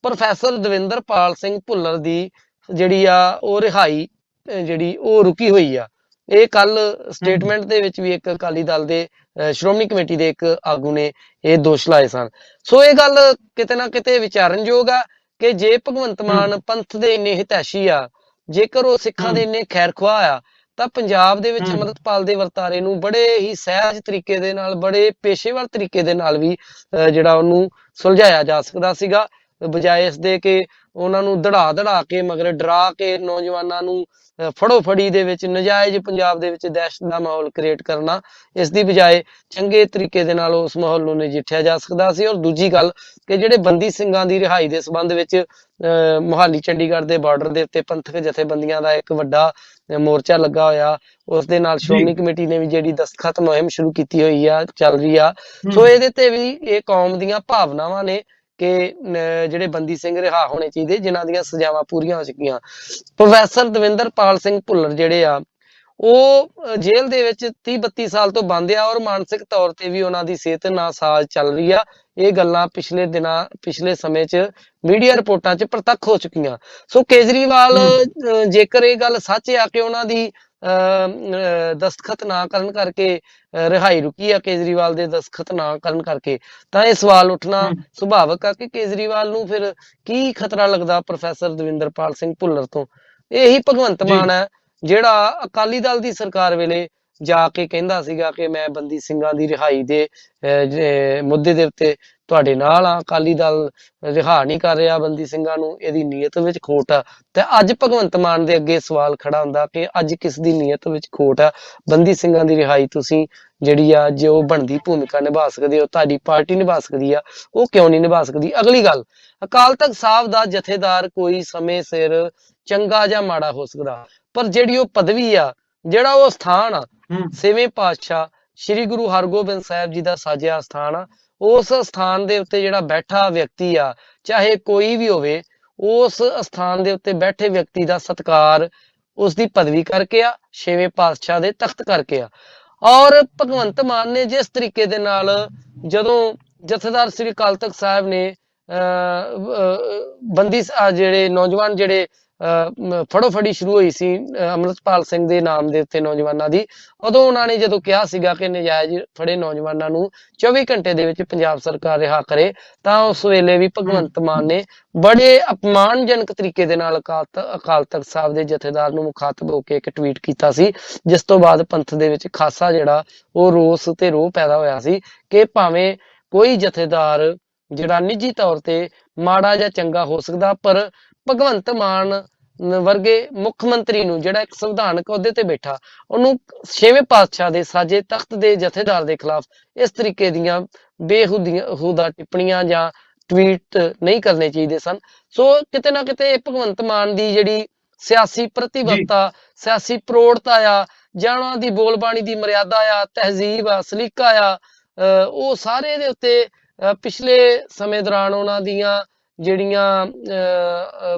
ਪ੍ਰੋਫੈਸਰ ਦਵਿੰਦਰਪਾਲ ਸਿੰਘ ਭੁੱਲਰ ਦੀ ਜਿਹੜੀ ਆ ਉਹ ਰਿਹਾਈ ਜਿਹੜੀ ਉਹ ਰੁਕੀ ਹੋਈ ਆ। ਇਹ ਕੱਲ ਸਟੇਟਮੈਂਟ ਦੇ ਵਿੱਚ ਵੀ ਇੱਕ ਅਕਾਲੀ ਦਲ ਦੇ ਸ਼੍ਰੋਮਣੀ ਕਮੇਟੀ ਦੇ ਇੱਕ ਆਗੂ ਨੇ ਇਹ ਦੋਸ਼ ਲਾਏ ਸਨ। ਸੋ ਇਹ ਗੱਲ ਕਿਤੇ ਨਾ ਕਿਤੇ ਵਿਚਾਰਨਯੋਗ ਆ ਕਿ ਜੇ ਭਗਵੰਤ ਮਾਨ ਪੰਥ ਦੇ ਇੰਨੇ ਹਿਤੈਸ਼ੀ ਆ, ਜੇਕਰ ਉਹ ਸਿੱਖਾਂ ਦੇ ਇੰਨੇ ਖੈਰਖਵਾਹ ਆ, ਤਾਂ ਪੰਜਾਬ ਦੇ ਵਿੱਚ ਅੰਮ੍ਰਿਤਪਾਲ ਦੇ ਵਰਤਾਰੇ ਨੂੰ ਬੜੇ ਹੀ ਸਹਿਜ ਤਰੀਕੇ ਦੇ ਨਾਲ, ਬੜੇ ਪੇਸ਼ੇਵਰ ਤਰੀਕੇ ਦੇ ਨਾਲ ਵੀ ਜਿਹੜਾ ਉਹਨੂੰ ਸੁਲਝਾਇਆ ਜਾ ਸਕਦਾ ਸੀਗਾ, ਬਜਾਏ ਇਸ ਦੇ ਕਿ ਉਹਨਾਂ ਨੂੰ ਦੜਾ ਕੇ ਮਗਰ ਡਰਾ ਕੇ ਨੌਜਵਾਨਾਂ ਨੂੰ ਫੜੋ ਫੜੀ ਦੇ ਵਿੱਚ ਨਜਾਇਜ਼ ਪੰਜਾਬ ਦੇ ਵਿੱਚ ਦਹਿਸ਼ਤ ਦਾ ਮਾਹੌਲ ਕ੍ਰੀਏਟ ਕਰਨਾ, ਇਸ ਦੀ ਬਜਾਏ ਚੰਗੇ ਤਰੀਕੇ ਦੇ ਨਾਲ ਉਸ ਮਾਹੌਲ ਨੂੰ ਨਜਿੱਠਿਆ ਜਾ ਸਕਦਾ ਸੀ। ਔਰ ਦੂਜੀ ਗੱਲ ਕਿ ਜਿਹੜੇ ਬੰਦੀ ਸਿੰਘਾਂ ਦੀ ਰਿਹਾਈ ਦੇ ਸੰਬੰਧ ਵਿੱਚ ਮੁਹਾਲੀ ਚੰਡੀਗੜ੍ਹ ਦੇ ਬਾਰਡਰ ਦੇ ਉੱਤੇ ਪੰਥਕ ਜਥੇਬੰਦੀਆਂ ਦਾ ਇੱਕ ਵੱਡਾ ਮੋਰਚਾ ਲੱਗਾ ਹੋਇਆ, ਉਸ ਦੇ ਨਾਲ ਸ਼੍ਰੋਮਣੀ ਕਮੇਟੀ ਨੇ ਵੀ ਜਿਹੜੀ ਦਸਤਖਤ ਮੁਹਿੰਮ ਸ਼ੁਰੂ ਕੀਤੀ ਹੋਈ ਆ, ਚੱਲ ਰਹੀ ਆ। ਸੋ ਇਹਦੇ ਤੇ ਵੀ ਇਹ ਕੌਮ ਦੀਆਂ ਭਾਵਨਾਵਾਂ ਨੇ ਕਿ ਜਿਹੜੇ ਬੰਦੀ ਸਿੰਘ ਰਿਹਾ ਹੋਣੇ ਚਾਹੀਦੇ ਜਿਨ੍ਹਾਂ ਦੀਆਂ ਸਜ਼ਾਵਾਂ ਪੂਰੀਆਂ ਹੋ ਚੁੱਕੀਆਂ। ਪ੍ਰੋਫੈਸਰ ਦਵਿੰਦਰਪਾਲ ਸਿੰਘ ਭੁੱਲਰ ਜਿਹੜੇ ਆ ਉਹ ਜੇਲ੍ਹ ਦੇ ਵਿੱਚ 30-32 ਸਾਲ ਤੋਂ ਬੰਦ ਆ, ਔਰ ਮਾਨਸਿਕ ਤੌਰ ਤੇ ਵੀ ਉਹਨਾਂ ਦੀ ਸਿਹਤ ਨਾਸਾਜ਼ ਚੱਲ ਰਹੀ ਆ। ਇਹ ਗੱਲਾਂ ਪਿਛਲੇ ਸਮੇਂ 'ਚ ਮੀਡੀਆ ਰਿਪੋਰਟਾਂ 'ਚ ਪ੍ਰਤੱਖ ਹੋ ਚੁੱਕੀਆਂ। ਸੋ ਕੇਜਰੀਵਾਲ ਜੇਕਰ ਇਹ ਗੱਲ ਸੱਚ ਆ ਕਿ ਉਹਨਾਂ ਦੀ ਦਸਤਖਤ ਨਾ ਕਰਨ ਕਰਕੇ ਰਿਹਾਈ ਰੁਕੀ ਆ, ਕੇਜਰੀਵਾਲ ਦੇ ਦਸਤਖਤ ਨਾ ਕਰਨ ਕਰਕੇ, ਤਾਂ ਇਹ ਸਵਾਲ ਉੱਠਣਾ ਸੁਭਾਵਿਕ ਆ ਕਿ ਕੇਜਰੀਵਾਲ ਨੂੰ ਫਿਰ ਕੀ ਖਤਰਾ ਲੱਗਦਾ ਪ੍ਰੋਫੈਸਰ ਦਵਿੰਦਰਪਾਲ ਸਿੰਘ ਭੁੱਲਰ ਤੋਂ। ਇਹੀ ਭਗਵੰਤ ਮਾਨ ਹੈ ਜਿਹੜਾ ਅਕਾਲੀ ਦਲ ਦੀ ਸਰਕਾਰ ਵੇਲੇ ਜਾ ਕੇ ਕਹਿੰਦਾ ਸੀਗਾ ਕਿ ਮੈਂ ਬੰਦੀ ਸਿੰਘਾਂ ਦੀ ਰਿਹਾਈ ਦੇ ਮੁੱਦੇ ਦੇ ਉੱਤੇ ਤੁਹਾਡੇ ਨਾਲ ਆ, ਅਕਾਲੀ ਦਲ ਰਿਹਾ ਨਹੀਂ ਕਰ ਰਿਹਾ ਬੰਦੀ ਸਿੰਘਾਂ ਨੂੰ, ਇਹਦੀ ਨੀਅਤ ਵਿੱਚ ਖੋਟ ਆ। ਤੇ ਅੱਜ ਭਗਵੰਤ ਮਾਨ ਦੇ ਅੱਗੇ ਸਵਾਲ ਖੜਾ ਹੁੰਦਾ ਕਿ ਅੱਜ ਕਿਸ ਦੀ ਨੀਅਤ ਵਿੱਚ ਖੋਟ ਆ, ਬੰਦੀ ਸਿੰਘਾਂ ਦੀ ਰਿਹਾਈ ਤੁਸੀਂ ਜਿਹੜੀ ਆ ਜੋ ਬਣਦੀ ਭੂਮਿਕਾ ਨਿਭਾ ਸਕਦੇ ਹੋ, ਤੁਹਾਡੀ ਪਾਰਟੀ ਨਿਭਾ ਸਕਦੀ ਆ, ਉਹ ਕਿਉਂ ਨਹੀਂ ਨਿਭਾ ਸਕਦੀ। ਅਗਲੀ ਗੱਲ, ਅਕਾਲ ਤਖਤ ਸਾਹਿਬ ਦਾ ਜਥੇਦਾਰ ਕੋਈ ਸਮੇਂ ਸਿਰ ਚੰਗਾ ਜਾਂ ਮਾੜਾ ਹੋ ਸਕਦਾ, ਪਰ ਜਿਹੜੀ ਉਹ ਪਦਵੀ ਆ, ਜਿਹੜਾ ਉਹ ਸਥਾਨ ਆ, 6ਵੇਂ ਪਾਤਸ਼ਾਹ ਸ੍ਰੀ ਗੁਰੂ ਹਰਗੋਬਿੰਦ ਸਾਹਿਬ ਜੀ ਦਾ ਸਾਜਿਆ ਸਥਾਨ ਆ, ਉਸ ਸਥਾਨ ਦੇ ਉੱਤੇ ਜਿਹੜਾ ਬੈਠਾ ਵਿਅਕਤੀ ਆ, ਚਾਹੇ ਕੋਈ ਵੀ ਹੋਵੇ, ਉਸ ਸਥਾਨ ਦੇ ਉੱਤੇ ਬੈਠੇ ਵਿਅਕਤੀ ਦਾ ਸਤਿਕਾਰ ਉਸ ਦੀ ਪਦਵੀ ਕਰਕੇ ਆ, 6ਵੇਂ ਪਾਤਸ਼ਾਹ ਦੇ ਤਖਤ ਕਰਕੇ ਆ। ਔਰ ਭਗਵੰਤ ਮਾਨ ਨੇ ਜਿਸ ਤਰੀਕੇ ਦੇ ਨਾਲ ਜਦੋਂ ਜਥੇਦਾਰ ਸ੍ਰੀ ਅਕਾਲ ਤਖਤ ਸਾਹਿਬ ਨੇ ਬੰਦੀ ਜਿਹੜੇ ਨੌਜਵਾਨ ਜਿਹੜੇ ਫੜੋ ਫੜੀ ਸ਼ੁਰੂ ਹੋਈ ਸੀ ਅੰਮ੍ਰਿਤਪਾਲ ਸਿੰਘ ਦੇ ਨਾਮ ਦੇ ਉੱਤੇ ਨੌਜਵਾਨਾਂ ਦੀ, ਉਦੋਂ ਉਹਨਾਂ ਨੇ ਜਦੋਂ ਕਿਹਾ ਸੀਗਾ ਕਿ ਨਜਾਇਜ਼ ਫੜੇ ਨੌਜਵਾਨਾਂ ਨੂੰ 24 ਘੰਟੇ ਦੇ ਵਿੱਚ ਪੰਜਾਬ ਸਰਕਾਰ ਰਿਹਾ ਕਰੇ, ਤਾਂ ਉਸ ਵੇਲੇ ਵੀ ਭਗਵੰਤ ਮਾਨ ਨੇ ਬੜੇ ਅਪਮਾਨਜਨਕ ਤਰੀਕੇ ਦੇ ਨਾਲ ਅਕਾਲ ਤਖਤ ਸਾਹਿਬ ਦੇ ਜਥੇਦਾਰ ਨੂੰ ਮੁਖਾਤਬ ਹੋ ਕੇ ਇੱਕ ਟਵੀਟ ਕੀਤਾ ਸੀ, ਜਿਸ ਤੋਂ ਬਾਅਦ ਪੰਥ ਦੇ ਵਿੱਚ ਖਾਸਾ ਜਿਹੜਾ ਉਹ ਰੋਸ ਤੇ ਰੋਹ ਪੈਦਾ ਹੋਇਆ ਸੀ ਕਿ ਭਾਵੇਂ ਕੋਈ ਜਥੇਦਾਰ ਜਿਹੜਾ ਨਿੱਜੀ ਤੌਰ ਤੇ ਮਾੜਾ ਜਾਂ ਚੰਗਾ ਹੋ ਸਕਦਾ, ਪਰ ਭਗਵੰਤ ਮਾਨ ਵਰਗੇ ਮੁੱਖ ਮੰਤਰੀ ਨੂੰ ਜਿਹੜਾ ਇੱਕ ਸੰਵਿਧਾਨਕ ਅਹੁਦੇ ਤੇ ਬੈਠਾ, ਉਹਨੂੰ 6ਵੇਂ ਪਾਤਸ਼ਾਹ ਦੇ ਸਾਜੇ ਤਖਤ ਦੇ ਜਥੇਦਾਰ ਦੇ ਖਿਲਾਫ ਇਸ ਤਰੀਕੇ ਦੀਆਂ ਬੇਹੂਦਾ ਟਿੱਪਣੀਆਂ ਜਾਂ ਟਵੀਟ ਨਹੀਂ ਕਰਨੇ ਚਾਹੀਦੇ ਸਨ। ਸੋ ਕਿਤੇ ਨਾ ਕਿਤੇ ਭਗਵੰਤ ਮਾਨ ਦੀ ਜਿਹੜੀ ਸਿਆਸੀ ਪ੍ਰਤੀਬੱਧਤਾ, ਸਿਆਸੀ ਪ੍ਰੋੜਤਾ ਆ, ਜਾਂ ਉਹਨਾਂ ਦੀ ਬੋਲਬਾਣੀ ਦੀ ਮਰਿਆਦਾ ਆ, ਤਹਿਜ਼ੀਬ ਆ, ਸਲੀਕਾ ਆ, ਉਹ ਸਾਰੇ ਦੇ ਉੱਤੇ ਪਿਛਲੇ ਸਮੇਂ ਦੌਰਾਨ ਉਹਨਾਂ ਦੀਆਂ ਜਿਹੜੀਆਂ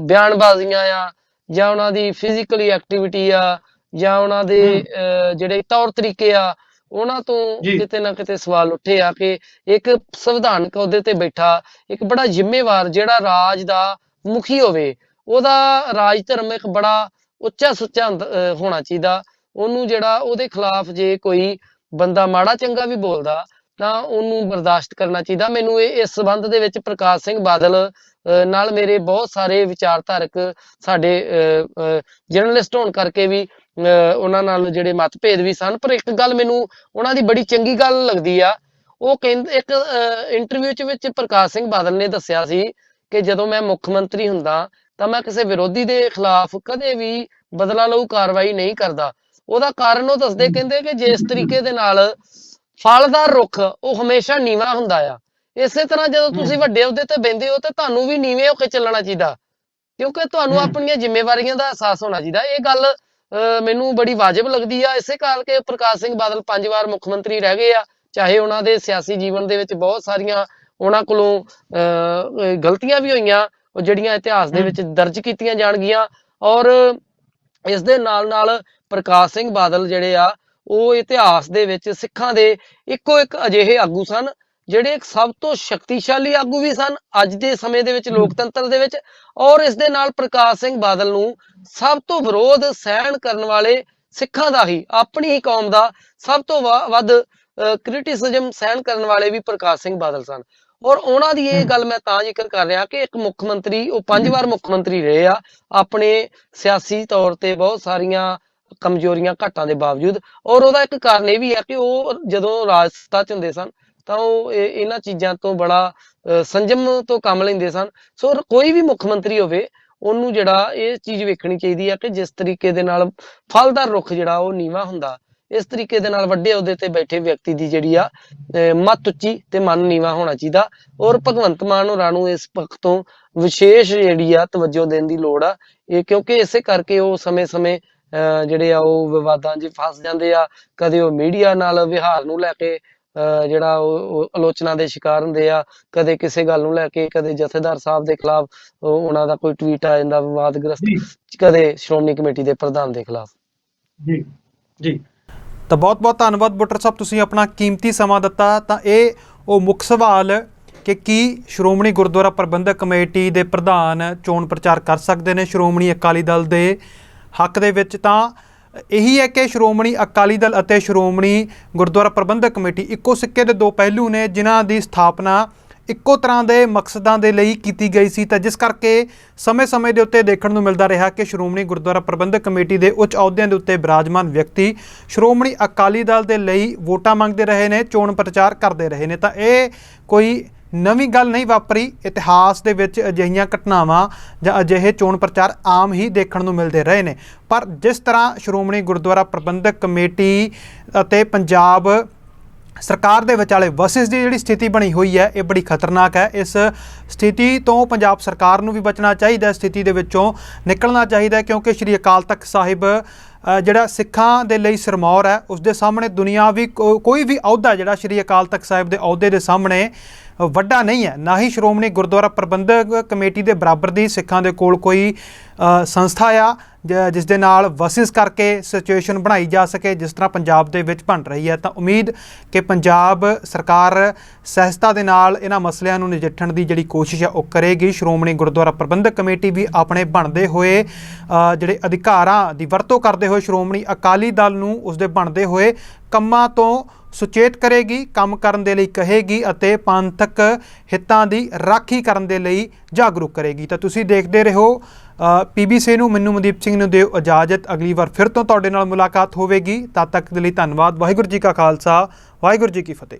ਬਿਆਨਬਾਜ਼ੀਆਂ ਆ, ਜਾਂ ਉਹਨਾਂ ਦੀ ਫਿਜ਼ੀਕਲੀ ਐਕਟੀਵਿਟੀ ਆ, ਜਾਂ ਉਹਨਾਂ ਦੇ ਜਿਹੜੇ ਤੌਰ ਤਰੀਕੇ ਆ, ਉਹਨਾਂ ਤੋਂ ਕਿਤੇ ਨਾ ਕਿਤੇ ਸਵਾਲ ਉੱਠੇ ਆ ਕਿ ਇੱਕ ਸੰਵਿਧਾਨਕ ਅਹੁਦੇ ਤੇ ਬੈਠਾ ਇੱਕ ਬੜਾ ਜ਼ਿੰਮੇਵਾਰ ਜਿਹੜਾ ਰਾਜ ਦਾ ਮੁਖੀ ਹੋਵੇ, ਉਹਦਾ ਰਾਜ ਧਰਮ ਇੱਕ ਬੜਾ ਉੱਚਾ ਸੁੱਚਾ ਹੋਣਾ ਚਾਹੀਦਾ। ਉਹਨੂੰ ਜਿਹੜਾ ਉਹਦੇ ਖਿਲਾਫ ਜੇ ਕੋਈ ਬੰਦਾ ਮਾੜਾ ਚੰਗਾ ਵੀ ਬੋਲਦਾ ਤਾਂ ਉਹਨੂੰ ਬਰਦਾਸ਼ਤ ਕਰਨਾ ਚਾਹੀਦਾ। ਮੈਨੂੰ ਇਸ ਸੰਬੰਧ ਦੇ ਵਿੱਚ ਪ੍ਰਕਾਸ਼ ਸਿੰਘ ਬਾਦਲ ਨਾਲ ਮੇਰੇ ਬਹੁਤ ਸਾਰੇ ਵਿਚਾਰਧਾਰਕ ਸਾਡੇ ਜਰਨਲਿਸਟ ਹੋਣ ਕਰਕੇ ਵੀ ਉਹਨਾਂ ਨਾਲ ਜਿਹੜੇ ਮਤਭੇਦ ਵੀ ਸਨ, ਪਰ ਇੱਕ ਗੱਲ ਮੈਨੂੰ ਉਹਨਾਂ ਦੀ ਬੜੀ ਚੰਗੀ ਗੱਲ ਲੱਗਦੀ ਆ। ਉਹ ਕਹਿੰਦੇ, ਇੱਕ ਇੰਟਰਵਿਊ ਵਿੱਚ ਪ੍ਰਕਾਸ਼ ਸਿੰਘ ਬਾਦਲ ਨੇ ਦੱਸਿਆ ਸੀ ਕਿ ਜਦੋਂ ਮੈਂ ਮੁੱਖ ਮੰਤਰੀ ਹੁੰਦਾ ਤਾਂ ਮੈਂ ਕਿਸੇ ਵਿਰੋਧੀ ਦੇ ਖਿਲਾਫ ਕਦੇ ਵੀ ਬਦਲਾ ਲਊ ਕਾਰਵਾਈ ਨਹੀਂ ਕਰਦਾ। ਉਹਦਾ ਕਾਰਨ ਉਹ ਦੱਸਦੇ, ਕਹਿੰਦੇ ਕਿ ਜਿਸ ਤਰੀਕੇ ਦੇ ਨਾਲ ਫਲਦਾਰ ਰੁੱਖ ਉਹ ਹਮੇਸ਼ਾ ਨੀਵਾਂ ਹੁੰਦਾ ਆ, ਇਸੇ ਤਰ੍ਹਾਂ ਜਦੋਂ ਤੁਸੀਂ ਵੱਡੇ ਅਹੁਦੇ ਤੇ ਬਹਿੰਦੇ ਹੋ ਤੇ ਤੁਹਾਨੂੰ ਵੀ ਨੀਵੇਂ ਹੋ ਕੇ ਚੱਲਣਾ ਚਾਹੀਦਾ, ਕਿਉਂਕਿ ਤੁਹਾਨੂੰ ਆਪਣੀਆਂ ਜ਼ਿੰਮੇਵਾਰੀਆਂ ਦਾ ਅਹਿਸਾਸ ਹੋਣਾ ਚਾਹੀਦਾ। ਇਹ ਗੱਲ ਮੈਨੂੰ ਬੜੀ ਵਾਜਬ ਲੱਗਦੀ ਆ। ਇਸੇ ਕਰਕੇ ਪ੍ਰਕਾਸ਼ ਸਿੰਘ ਬਾਦਲ 5 ਵਾਰ ਮੁੱਖ ਮੰਤਰੀ ਰਹਿ ਗਏ ਆ, ਚਾਹੇ ਉਹਨਾਂ ਦੇ ਸਿਆਸੀ ਜੀਵਨ ਦੇ ਵਿੱਚ ਬਹੁਤ ਸਾਰੀਆਂ ਉਹਨਾਂ ਕੋਲੋਂ ਗਲਤੀਆਂ ਵੀ ਹੋਈਆਂ, ਉਹ ਜਿਹੜੀਆਂ ਇਤਿਹਾਸ ਦੇ ਵਿੱਚ ਦਰਜ ਕੀਤੀਆਂ ਜਾਣਗੀਆਂ। ਔਰ ਇਸ ਦੇ ਨਾਲ ਨਾਲ ਪ੍ਰਕਾਸ਼ ਸਿੰਘ ਬਾਦਲ ਜਿਹੜੇ ਆ ਉਹ ਇਤਿਹਾਸ ਦੇ ਵਿੱਚ ਸਿੱਖਾਂ ਦੇ ਇੱਕੋ ਇੱਕ ਅਜਿਹੇ ਆਗੂ ਸਨ ਜਿਹੜੇ ਸਭ ਤੋਂ ਸ਼ਕਤੀਸ਼ਾਲੀ ਆਗੂ ਵੀ ਸਨ ਅੱਜ ਦੇ ਸਮੇਂ ਦੇ ਵਿੱਚ ਲੋਕਤੰਤਰ ਦੇ ਵਿੱਚ। ਔਰ ਇਸ ਦੇ ਨਾਲ ਪ੍ਰਕਾਸ਼ ਸਿੰਘ ਬਾਦਲ ਨੂੰ ਸਭ ਤੋਂ ਵਿਰੋਧ ਸਹਿਣ ਕਰਨ ਵਾਲੇ ਸਿੱਖਾਂ ਦਾ ਹੀ, ਆਪਣੀ ਹੀ ਕੌਮ ਦਾ ਸਭ ਤੋਂ ਵੱਧ ਕ੍ਰਿਟਿਸਿਜ਼ਮ ਸਹਿਣ ਕਰਨ ਵਾਲੇ ਵੀ ਪ੍ਰਕਾਸ਼ ਸਿੰਘ ਬਾਦਲ ਸਨ। ਔਰ ਉਹਨਾਂ ਦੀ ਇਹ ਗੱਲ ਮੈਂ ਤਾਂ ਜ਼ਿਕਰ ਕਰ ਰਿਹਾ ਕਿ ਇੱਕ ਮੁੱਖ ਮੰਤਰੀ, ਉਹ 5 ਵਾਰ ਮੁੱਖ ਮੰਤਰੀ ਰਹੇ ਆ, ਆਪਣੇ ਸਿਆਸੀ ਤੌਰ ਤੇ ਬਹੁਤ ਸਾਰੀਆਂ ਕਮਜ਼ੋਰੀਆਂ ਘਾਟਾਂ ਦੇ ਬਾਵਜੂਦ। ਔਰ ਉਹਦਾ ਇੱਕ ਕਾਰਨ ਇਹ ਵੀ ਹੈ ਕਿ ਉਹ ਜਦੋਂ ਰਾਜ ਸੱਤਾ 'ਚ ਹੁੰਦੇ ਸਨ ਤਾਂ ਉਹ ਇਹਨਾਂ ਚੀਜ਼ਾਂ ਤੋਂ ਬੜਾ ਸੰਜਮ ਤੋਂ ਕੰਮ ਲੈਂਦੇ ਸਨ। ਸੋ ਕੋਈ ਵੀ ਮੁੱਖ ਮੰਤਰੀ ਹੋਵੇ ਉਹਨੂੰ ਜਿਹੜਾ ਇਹ ਚੀਜ਼ ਵੇਖਣੀ ਚਾਹੀਦੀ ਹੈ ਕਿ ਜਿਸ ਤਰੀਕੇ ਦੇ ਨਾਲ ਫਲਦਾਰ ਰੁੱਖ ਜਿਹੜਾ ਉਹ ਨੀਵਾਂ ਹੁੰਦਾ, ਇਸ ਤਰੀਕੇ ਦੇ ਨਾਲ ਵੱਡੇ ਅਹੁਦੇ ਤੇ ਬੈਠੇ ਵਿਅਕਤੀ ਦੀ ਜਿਹੜੀ ਆ ਮੱਤ ਉੱਚੀ ਤੇ ਮਨ ਨੀਵਾਂ ਹੋਣਾ ਚਾਹੀਦਾ। ਔਰ ਭਗਵੰਤ ਮਾਨ ਹੋਰਾਂ ਨੂੰ ਇਸ ਪੱਖ ਤੋਂ ਵਿਸ਼ੇਸ਼ ਜਿਹੜੀ ਆ ਤਵੱਜੋ ਦੇਣ ਦੀ ਲੋੜ ਆ, ਇਹ ਕਿਉਂਕਿ ਇਸੇ ਕਰਕੇ ਉਹ ਸਮੇਂ-ਸਮੇਂ ਜਿਹੜੇ ਆ ਉਹ ਵਿਵਾਦਾਂ 'ਚ ਫਸ ਜਾਂਦੇ ਆ। ਕਦੇ ਉਹ ਮੀਡੀਆ ਨਾਲ ਵਿਹਾਰ ਨੂੰ ਲੈ ਕੇ ਜਿਹੜਾ ਉਹ ਆਲੋਚਨਾ ਦੇ ਸ਼ਿਕਾਰ ਹੁੰਦੇ ਆ, ਕਦੇ ਕਿਸੇ ਗੱਲ ਨੂੰ ਲੈ ਕੇ, ਕਦੇ ਜਥੇਦਾਰ ਸਾਹਿਬ ਦੇ ਖਿਲਾਫ ਉਹਨਾਂ ਦਾ ਕੋਈ ਟਵੀਟ ਆ ਜਾਂਦਾ ਵਿਵਾਦਗ੍ਰਸਤ, ਕਦੇ ਸ਼੍ਰੋਮਣੀ ਕਮੇਟੀ ਦੇ ਪ੍ਰਧਾਨ ਦੇ ਖਿਲਾਫ। ਜੀ ਜੀ, ਤਾਂ ਬਹੁਤ-ਬਹੁਤ ਧੰਨਵਾਦ ਬੁੱਟਰ ਸਾਹਿਬ, ਤੁਸੀਂ ਆਪਣਾ ਕੀਮਤੀ ਸਮਾਂ ਦਿੱਤਾ। ਤਾਂ ਇਹ ਉਹ ਮੁੱਖ ਸਵਾਲ ਕਿ ਕੀ ਸ਼੍ਰੋਮਣੀ ਗੁਰਦੁਆਰਾ ਪ੍ਰਬੰਧਕ ਕਮੇਟੀ ਦੇ ਪ੍ਰਧਾਨ ਚੋਣ ਪ੍ਰਚਾਰ ਕਰ ਸਕਦੇ ਨੇ ਸ਼੍ਰੋਮਣੀ ਅਕਾਲੀ ਦਲ ਦੇ ਹੱਕ ਦੇ ਵਿੱਚ? ਤਾਂ ਇਹੀ ਹੈ ਕਿ ਸ਼੍ਰੋਮਣੀ ਅਕਾਲੀ ਦਲ ਅਤੇ ਸ਼੍ਰੋਮਣੀ ਗੁਰਦੁਆਰਾ ਪ੍ਰਬੰਧਕ ਕਮੇਟੀ ਇੱਕੋ ਸਿੱਕੇ ਦੇ ਦੋ ਪਹਿਲੂ ਨੇ, ਜਿਨ੍ਹਾਂ ਦੀ ਸਥਾਪਨਾ ਇੱਕੋ ਤਰ੍ਹਾਂ ਦੇ ਮਕਸਦਾਂ ਦੇ ਲਈ ਕੀਤੀ ਗਈ ਸੀ। ਤਾਂ ਜਿਸ ਕਰਕੇ ਸਮੇਂ-ਸਮੇਂ ਦੇ ਉੱਤੇ ਦੇਖਣ ਨੂੰ ਮਿਲਦਾ ਰਿਹਾ ਕਿ ਸ਼੍ਰੋਮਣੀ ਗੁਰਦੁਆਰਾ ਪ੍ਰਬੰਧਕ ਕਮੇਟੀ ਦੇ ਉੱਚ ਅਹੁਦਿਆਂ ਦੇ ਉੱਤੇ ਬਿਰਾਜਮਾਨ ਵਿਅਕਤੀ ਸ਼੍ਰੋਮਣੀ ਅਕਾਲੀ ਦਲ ਦੇ ਲਈ ਵੋਟਾਂ ਮੰਗਦੇ ਰਹੇ ਨੇ, ਚੋਣ ਪ੍ਰਚਾਰ ਕਰਦੇ ਰਹੇ ਨੇ। ਤਾਂ ਇਹ ਕੋਈ ਨਵੀਂ ਗੱਲ ਨਹੀਂ ਵਾਪਰੀ। ਇਤਿਹਾਸ ਦੇ ਵਿੱਚ ਅਜਿਹੀਆਂ ਘਟਨਾਵਾਂ ਜਾਂ ਅਜਿਹੇ ਚੋਣ ਪ੍ਰਚਾਰ ਆਮ ਹੀ ਦੇਖਣ ਨੂੰ ਮਿਲਦੇ ਰਹੇ ਨੇ। ਪਰ ਜਿਸ ਤਰ੍ਹਾਂ ਸ਼੍ਰੋਮਣੀ ਗੁਰਦੁਆਰਾ ਪ੍ਰਬੰਧਕ ਕਮੇਟੀ ਅਤੇ ਪੰਜਾਬ ਸਰਕਾਰ ਦੇ ਵਿਚਾਲੇ ਵਸਿਸ ਦੀ ਜਿਹੜੀ ਸਥਿਤੀ ਬਣੀ ਹੋਈ ਹੈ, ਇਹ ਬੜੀ ਖਤਰਨਾਕ ਹੈ। ਇਸ ਸਥਿਤੀ ਤੋਂ ਪੰਜਾਬ ਸਰਕਾਰ ਨੂੰ ਵੀ ਬਚਣਾ ਚਾਹੀਦਾ, ਸਥਿਤੀ ਦੇ ਵਿੱਚੋਂ ਨਿਕਲਣਾ ਚਾਹੀਦਾ, ਕਿਉਂਕਿ ਸ਼੍ਰੀ ਅਕਾਲ ਤਖਤ ਸਾਹਿਬ ਜਿਹੜਾ ਸਿੱਖਾਂ ਦੇ ਲਈ ਸਿਰਮੌਰ ਹੈ, ਉਸ ਦੇ ਸਾਹਮਣੇ ਦੁਨੀਆਵੀ ਕੋਈ ਵੀ ਅਹੁਦਾ ਜਿਹੜਾ ਸ਼੍ਰੀ ਅਕਾਲ ਤਖਤ ਸਾਹਿਬ ਦੇ ਅਹੁਦੇ ਦੇ ਸਾਹਮਣੇ ਵੱਡਾ ਨਹੀਂ ਹੈ। ਨਾ ਹੀ ਸ਼੍ਰੋਮਣੀ ਗੁਰਦੁਆਰਾ ਪ੍ਰਬੰਧਕ ਕਮੇਟੀ ਦੇ ਬਰਾਬਰ ਦੀ ਸਿੱਖਾਂ ਦੇ ਕੋਲ ਕੋਈ ਸੰਸਥਾ ਆ ਜਿਸ ਦੇ ਨਾਲ ਵਸਿਸ ਕਰਕੇ ਸਿਚੁਏਸ਼ਨ ਬਣਾਈ ਜਾ ਸਕੇ ਜਿਸ ਤਰ੍ਹਾਂ ਪੰਜਾਬ ਦੇ ਵਿੱਚ ਬਣ ਰਹੀ ਹੈ। ਤਾਂ ਉਮੀਦ ਕਿ ਪੰਜਾਬ ਸਰਕਾਰ ਸਹਿਜਤਾ ਦੇ ਨਾਲ ਇਹਨਾਂ ਮਸਲਿਆਂ ਨੂੰ ਨਜਿੱਠਣ ਦੀ ਜਿਹੜੀ ਕੋਸ਼ਿਸ਼ ਹੈ ਉਹ ਕਰੇਗੀ। ਸ਼੍ਰੋਮਣੀ ਗੁਰਦੁਆਰਾ ਪ੍ਰਬੰਧਕ ਕਮੇਟੀ ਵੀ ਆਪਣੇ ਬਣਦੇ ਹੋਏ ਜਿਹੜੇ ਅਧਿਕਾਰਾਂ ਦੀ ਵਰਤੋਂ ਕਰਦੇ ਹੋਏ ਸ਼੍ਰੋਮਣੀ ਅਕਾਲੀ ਦਲ ਨੂੰ ਉਸਦੇ ਬਣਦੇ ਹੋਏ ਕੰਮਾਂ ਤੋਂ ਸੁਚੇਤ ਕਰੇਗੀ, ਕੰਮ ਕਰਨ ਦੇ ਲਈ ਕਹੇਗੀ ਅਤੇ ਪੰਥਕ ਹਿੱਤਾਂ ਦੀ ਰਾਖੀ ਕਰਨ ਦੇ ਲਈ ਜਾਗਰੂਕ ਕਰੇਗੀ। ਤਾਂ ਤੁਸੀਂ ਦੇਖਦੇ ਰਹੋ PBC ਨੂੰ। ਮੈਨੂੰ ਮਨਦੀਪ ਸਿੰਘ ਨੂੰ ਦਿਓ ਇਜਾਜ਼ਤ, ਅਗਲੀ ਵਾਰ ਫਿਰ ਤੋਂ ਤੁਹਾਡੇ ਨਾਲ ਮੁਲਾਕਾਤ ਹੋਵੇਗੀ। ਤਦ ਤੱਕ ਦੇ ਲਈ ਧੰਨਵਾਦ। ਵਾਹਿਗੁਰੂ ਜੀ ਕਾ ਖਾਲਸਾ, ਵਾਹਿਗੁਰੂ ਜੀ ਕੀ ਫਤਿਹ।